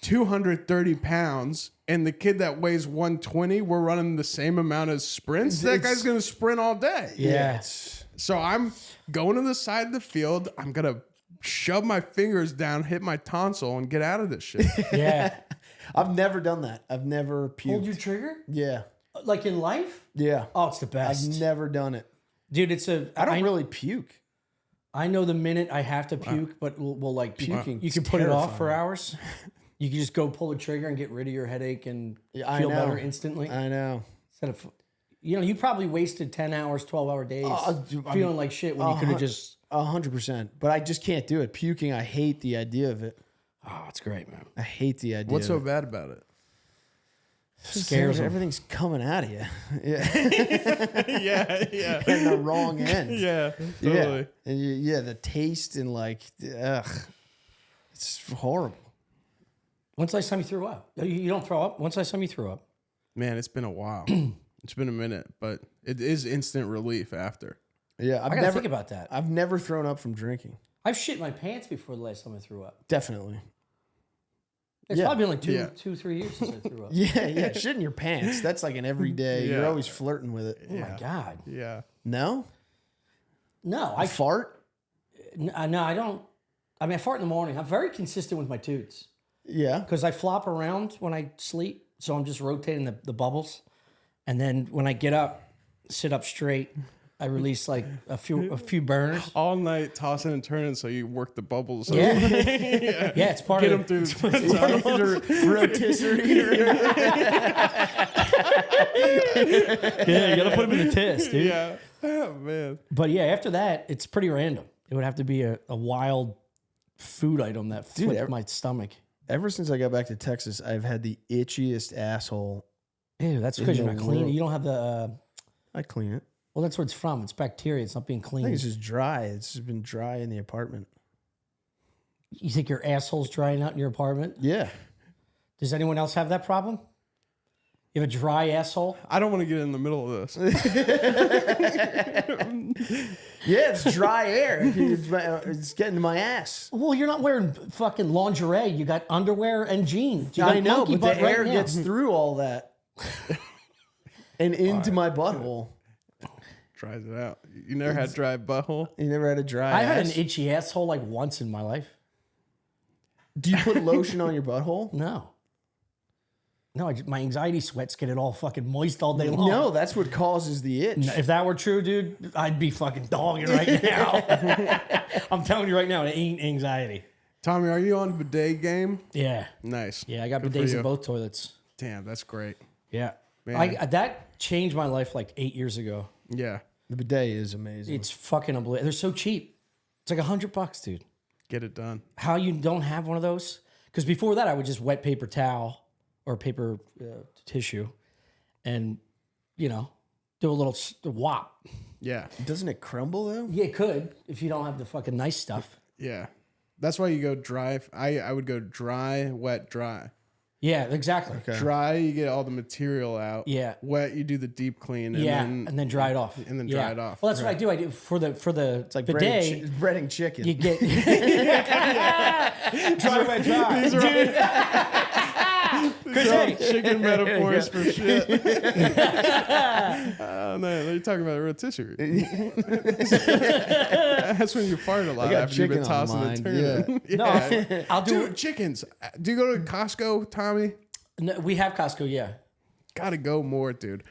230 pounds, and the kid that weighs 120, we're running the same amount of sprints. That guy's gonna sprint all day. Yeah. So I'm going to the side of the field. I'm gonna shove my fingers down, hit my tonsil, and get out of this shit. Yeah. I've never done that. I've never puked. Hold your trigger? Yeah. Like in life? Yeah. Oh, it's the best. I've never done it. Dude, I don't really puke. I know the minute I have to puke, but we'll like Puking You is can put it off for terrifying. hours. You can just go pull the trigger and get rid of your headache and I feel know. better instantly. I know. Instead of, you probably wasted 10 hours, 12-hour days Dude, feeling like shit when you could have just. 100%. But I just can't do it. Puking, I hate the idea of it. Oh, it's great, man. I hate the idea. What's so of it. bad about it? Scares 'em. Everything's coming out of you. Yeah. Yeah. In the wrong end. Yeah. Yeah. Totally. And the taste and like, ugh. It's horrible. When's the last time you threw up? You don't throw up? When's the last time you threw up? Man, it's been a while. It's been a minute, but it is instant relief after. Yeah. I gotta think about that. I've never thrown up from drinking. I've shit my pants before the last time I threw up. Definitely. It's Yeah. probably been like 3 years since I threw up. Yeah. Shit in your pants. That's like an everyday. Yeah. You're always flirting with it. Oh my God. Yeah. No? No, I fart? no, I don't. I mean, I fart in the morning. I'm very consistent with my toots Yeah. because I flop around when I sleep. So I'm just rotating the bubbles. And then when I get up, sit up straight, I release like a few burners. All night tossing and turning so you work the bubbles. Yeah. Yeah, it's part Get of them it. through. Rotisserie. Yeah, you gotta put them in the test, dude. Yeah. Oh, man. But yeah, after that, it's pretty random. It would have to be a wild food item that flipped my stomach. Ever since I got back to Texas, I've had the itchiest asshole. Ew, that's because you're the not clean. world. You don't have the. I clean it. Well, that's where it's from. It's bacteria. It's not being I cleaned. think it's just dry. It's just been dry in the apartment. You think your asshole's drying out in your apartment? Yeah. Does anyone else have that problem? You have a dry asshole? I don't want to get in the middle of this. Yeah, it's dry air. It's getting to my ass. Well, you're not wearing fucking lingerie. You got underwear and jeans. You got I know, monkey but butt the right air now. gets through all that and into my butthole. Tries it out. You never had dry butthole? You never had a dry I ass? had an itchy asshole like once in my life. Do you put lotion on your butthole? No. No, my anxiety sweats get it all fucking moist all day long. No, that's what causes the itch. If that were true, dude, I'd be fucking dogging right now. I'm telling you right now, it ain't anxiety. Tommy, are you on bidet game? Yeah. Nice. Yeah, I got Good for bidets you. in both toilets. Damn, that's great. Yeah. Man. That changed my life like 8 years ago. Yeah. The bidet is amazing. It's fucking unbelievable. They're so cheap. It's like $100, dude. Get it done. How you don't have one of those? Because before that, I would just wet paper towel or paper tissue and, do a little wop. Yeah. Doesn't it crumble though? Yeah, it could if you don't have the fucking nice stuff. Yeah. That's why you go dry. I would go dry, wet, dry. Yeah, exactly. Okay. Dry, you get all the material out. Yeah. Wet, you do the deep clean. And And then dry it off. And then dry it off. Well, that's what I do. I do for the It's like bidet. breading chicken. You get dry, wet, dry. These are all chicken metaphors for shit. Oh, no, you're talking about rotisserie. That's when you fart a lot got after you've been chicken on tossing and mine, turning. No, I'll do. Dude, chickens. Do you go to Costco, Tommy? No, we have Costco. Yeah. Gotta go more, dude.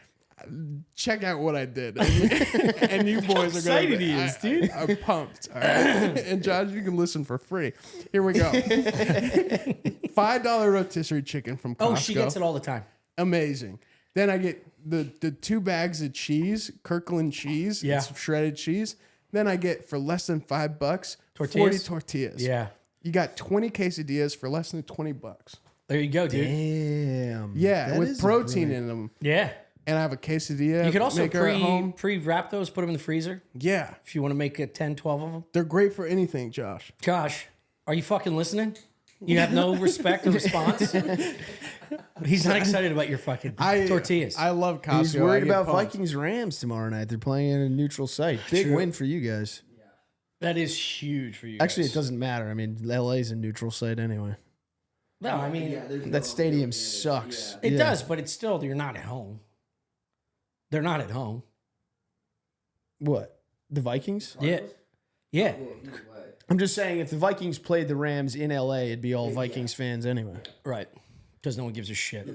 Check out what I did. And you boys are going to be excited he is, dude. I'm pumped. All right? And Josh, you can listen for free. Here we go. $5 rotisserie chicken from Costco. Oh, she gets it all the time. Amazing. Then I get the 2 bags of cheese, Kirkland cheese. Yeah. It's shredded cheese. Then I get for less than $5, 40 Tortillas? tortillas. Yeah. You got 20 quesadillas for less than $20. There you go, dude. Damn. Yeah, That with is protein brilliant. in them. Yeah. And I have a quesadilla. You could also maker at home. pre-wrap those, put them in the freezer Yeah. if you want to make 10, 12 of them. They're great for anything, Josh. Josh, are you fucking listening? You have no respect or response? He's not excited about your fucking tortillas. I love Costco. He's I worried get about pumped. Vikings Rams tomorrow night. They're playing in a neutral site. Big True. win for you guys. That is huge for you Actually, guys. it doesn't matter. I mean, LA's a neutral site anyway. No, I mean, That stadium sucks. it Yeah. does, but it's still, you're not at home. They're not at home. What? The Vikings? Yeah. Yeah. I'm just saying, if the Vikings played the Rams in LA, it'd be all Vikings fans anyway. Right. Because no one gives a shit.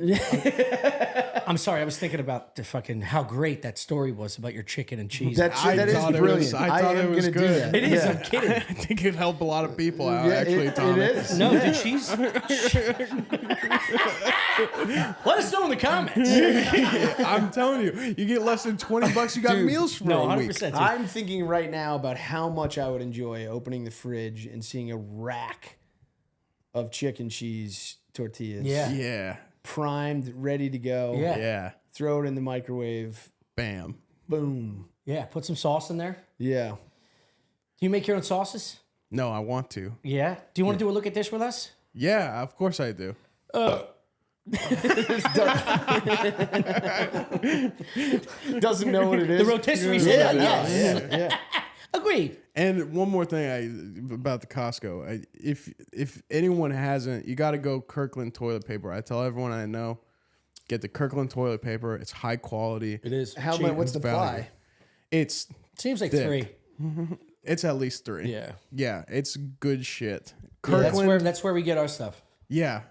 I'm sorry. I was thinking about the fucking how great that story was about your chicken and cheese. That is thought it brilliant. was- I thought it am was gonna do good. that. It is. Yeah. I'm kidding. I think it'd help a lot of people out, Yeah, actually, Tommy. it is. No, the cheese. Let us know in the comments. I'm telling you, you get less than $20, you got Dude, meals for No, a week. 100%. dude. I'm thinking right now about how much I would enjoy opening the fridge and seeing a rack of chicken cheese tortillas. Yeah. Yeah. Primed, ready to go. Yeah. Yeah. Throw it in the microwave. Bam. Boom. Yeah. Put some sauce in there. Yeah. Do you make your own sauces? No, I want to. Yeah. Do you want to do a look at this with us? Yeah, of course I do. Doesn't know what it is. The rotisserie. Yeah, Yes. yeah. Agreed. And one more thing about the Costco. If anyone hasn't, you got to go Kirkland toilet paper. I tell everyone I know, get the Kirkland toilet paper. It's high quality. It is. How Cheap much? What's the value. ply? It's Seems like thick. 3. It's at least 3. Yeah. Yeah, it's good shit. Yeah, Kirkland. that's where we get our stuff. Yeah.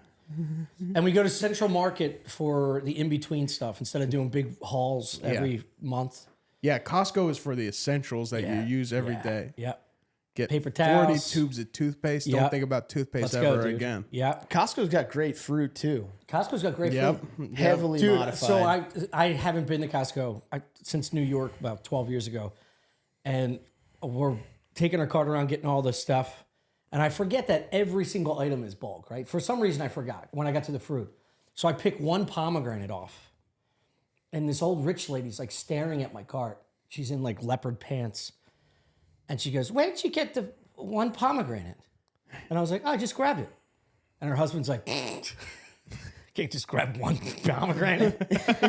And we go to Central Market for the in-between stuff instead of doing big hauls every month. Yeah, Costco is for the essentials that you use every day. Yeah. Get Paper 40 towels. tubes of toothpaste. Yep. Don't think about toothpaste Let's ever go, dude. again. Yeah. Costco's got great fruit too. Costco's got great Yep. food. Heavily Dude, modified. so I haven't been to Costco since New York about 12 years ago. And we're taking our cart around getting all this stuff. And I forget that every single item is bulk, right? For some reason, I forgot when I got to the fruit. So I pick one pomegranate off. And this old rich lady's like staring at my cart. She's in like leopard pants. And she goes, "Where did you get the one pomegranate?" And I was like, "Oh, I just grabbed it." And her husband's like, "Can't just grab one pomegranate."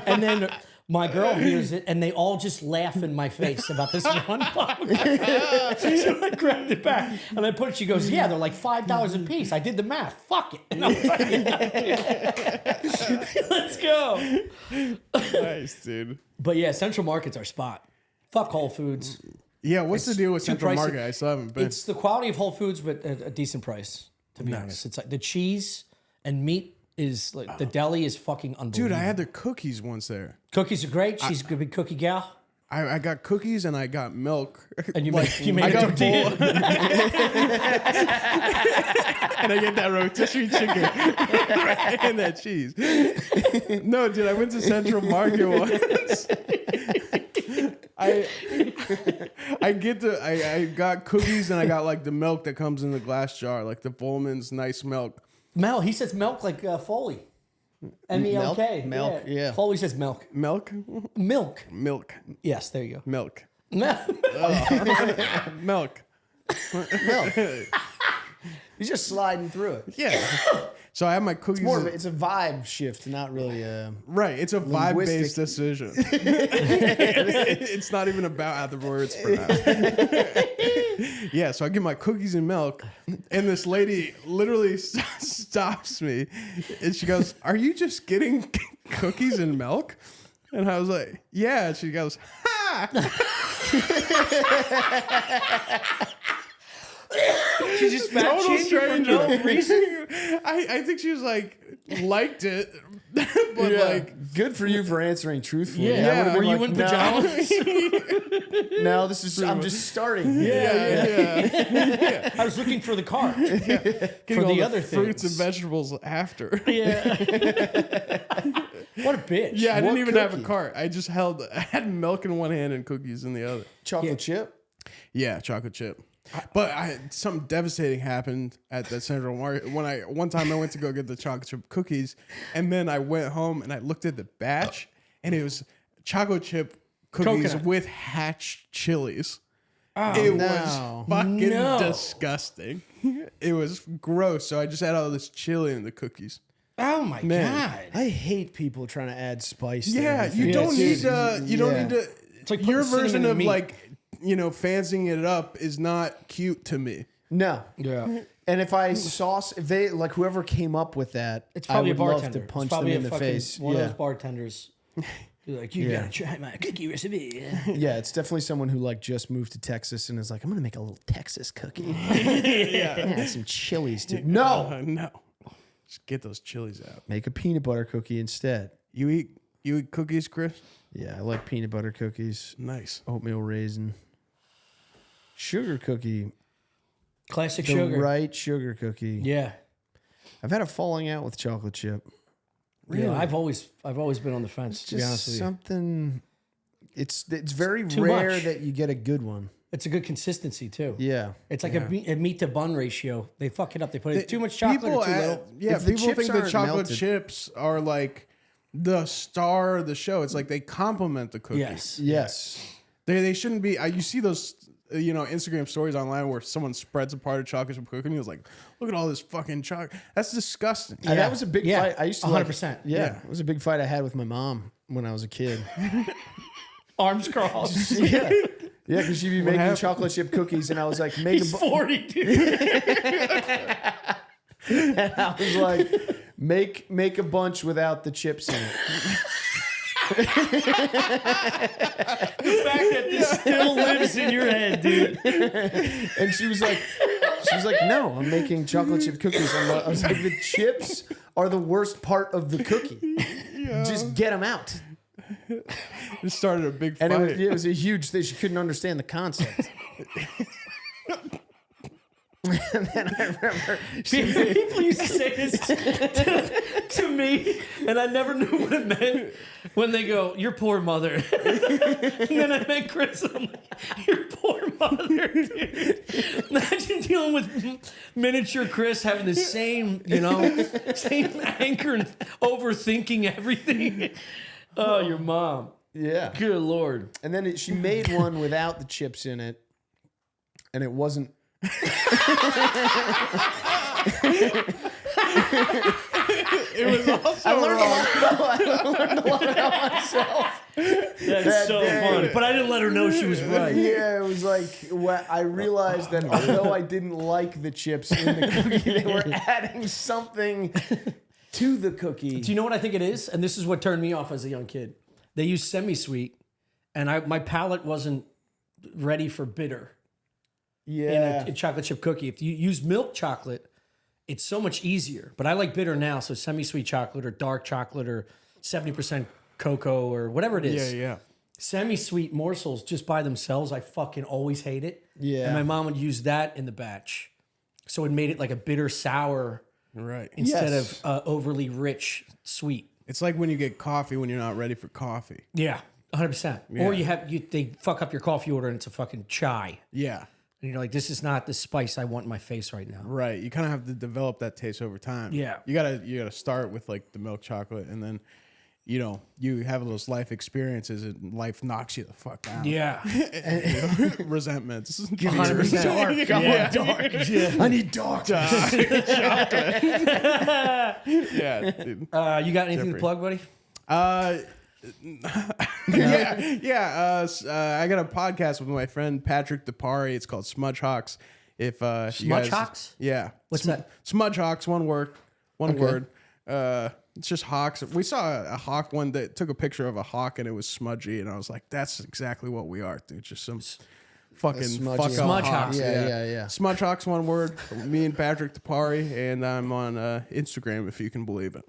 And then my girl hears it, and they all just laugh in my face about this one pomegranate. So I grabbed it back, and I put it. She goes, "Yeah, they're like $5 a piece. I did the math. Fuck it." And I was like, "Let's go." Nice, dude. But yeah, Central Market's our spot. Fuck Whole Foods. Yeah, what's the deal with too Central pricey. Market? I still haven't been. It's the quality of Whole Foods, but at a decent price. To be honest, it's like the cheese and meat is like the deli is fucking unbelievable. Dude, I had their cookies once there. Cookies are great. She's a good big cookie gal. I got cookies and I got milk. And you made I a got tortilla. And I get that rotisserie chicken and that cheese. No, dude, I went to Central Market once. I got cookies and I got like the milk that comes in the glass jar, like the Pullman's nice milk. Mel, he says milk like Foley. M-E-L-K. Milk, yeah. Foley says milk. Milk? Milk. Milk. Yes, there you go. Milk. Milk. Milk. He's just sliding through it. Yeah. So I have my cookies. It's a vibe shift, not really right. It's a vibe-based decision. It's not even about how the words pronounced. Yeah, so I get my cookies and milk, and this lady literally stops me, and she goes, "Are you just getting cookies and milk?" And I was like, "Yeah." And she goes, "Ha!" She just Total stranger. for no reason. I think she was like liked it, but like good for you for answering truthfully. Yeah. I Were would've been you like, in pajamas? No, this is. I'm just starting. yeah. I was looking for the car. Getting all the other fruits things. and vegetables after. Yeah. What a bitch. Yeah, I didn't What even have a cookie? cart. I had milk in one hand and cookies in the other. Chocolate chip. Yeah, chocolate chip. But something devastating happened at the Central Market one time I went to go get the chocolate chip cookies, and then I went home and I looked at the batch, and it was chocolate chip cookies Coconut. with hatched chilies. Oh, It no. was fucking No. disgusting. It was gross. So I just had all this chili in the cookies. Oh my Man. God. I hate people trying to add spice. to Yeah, everything. you don't need dude. to. You don't need to. It's like your putting version cinnamon in of meat. like, fancying it up is not cute to me. No. Yeah. And if they like whoever came up with that, It's probably I a would love bartender. to It's punch them probably in the fucking face. One Yeah. of those bartenders. You're like, you gotta try my cookie recipe. Yeah, it's definitely someone who like just moved to Texas and is like, I'm gonna make a little Texas cookie. Yeah, some chilies too. No, No. Just get those chilies out. make a peanut butter cookie instead. You eat cookies, Chris? Yeah, I like peanut butter cookies, Nice. oatmeal raisin, sugar cookie, Classic the sugar. right sugar cookie. Yeah. I've had a falling out with chocolate chip. Really? Yeah, I've always been on the fence, to be honest Just with you. something. It's very too rare much. that you get a good one. It's a good consistency too. Yeah, It's like a meat to bun ratio. They fuck it up. They put too much chocolate or too little. Yeah, If the people chips think that aren't chocolate melted- chips are like the star of the show. It's like they complement the cookie. Yes. yes. They shouldn't be. You see those Instagram stories online where someone spreads apart a chocolate chip cookie and he was like, "Look at all this fucking chocolate." That's disgusting. And that was a big Yeah. fight. I used to 100%. Yeah, it was a big fight I had with my mom when I was a kid. Arms crossed. Yeah, because she'd be making happened? chocolate chip cookies, and I was like, He's 40, dude. and I was like, make a bunch without the chips in it. The fact that this still lives in your head, dude. And she was like, no, I'm making chocolate chip cookies. I was like, the chips are the worst part of the cookie. Just get them out. It started a big fight. And it was a huge thing. She couldn't understand the concept. And then I remember People used to say this to me, and I never knew what it meant when they go, "Your poor mother." And then I met Chris, and I'm like, "Your poor mother, dude." Imagine dealing with miniature Chris having the same, same anger and overthinking everything. Oh, your mom. yeah. Good Lord. And then she made one without the chips in it, and it wasn't. It was also I learned a lot about myself. That's so day. funny. But I didn't let her know she was right. Yeah, it was like I realized that although I didn't like the chips in the cookie, they were adding something to the cookie. Do you know what I think it is? And this is what turned me off as a young kid. They used semi-sweet, and my palate wasn't ready for bitter in Yeah. a chocolate chip cookie. If you use milk chocolate, it's so much easier. But I like bitter now, so semi-sweet chocolate or dark chocolate or 70% cocoa or whatever it is. Yeah. Semi-sweet morsels just by themselves, I fucking always hate it. Yeah. And my mom would use that in the batch. So it made it like a bitter sour Right. instead Yes. of overly rich sweet. It's like when you get coffee when you're not ready for coffee. Yeah, 100%. Or they fuck up your coffee order and it's a fucking chai. Yeah. And you're like, this is not the spice I want in my face right now. Right. You kind of have to develop that taste over time. Yeah. You gotta start with like the milk chocolate, and then, you know, you have those life experiences and life knocks you the fuck down. Yeah. Resentments. 100%. Dark. Yeah. Dark. Yeah. I need dark. Yeah. Dude. You got anything Jeffrey. to plug, buddy? I got a podcast with my friend Patrick DePari. It's called Smudge Hawks. If you Smudge guys- Hawks? Yeah. What's that? Smudge Hawks, one word. It's just hawks. We saw a hawk one that took a picture of a hawk and it was smudgy, and I was like, that's exactly what we are, dude. Just some fucking smudgy- fuck up Smudge hawks. Hawks. Yeah. Smudge Hawks, one word. Me and Patrick DePari, and I'm on Instagram if you can believe it.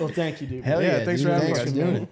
Well, thank you, dude. Hell Yeah, yeah. thanks dude. for having Thanks us, for doing man. it.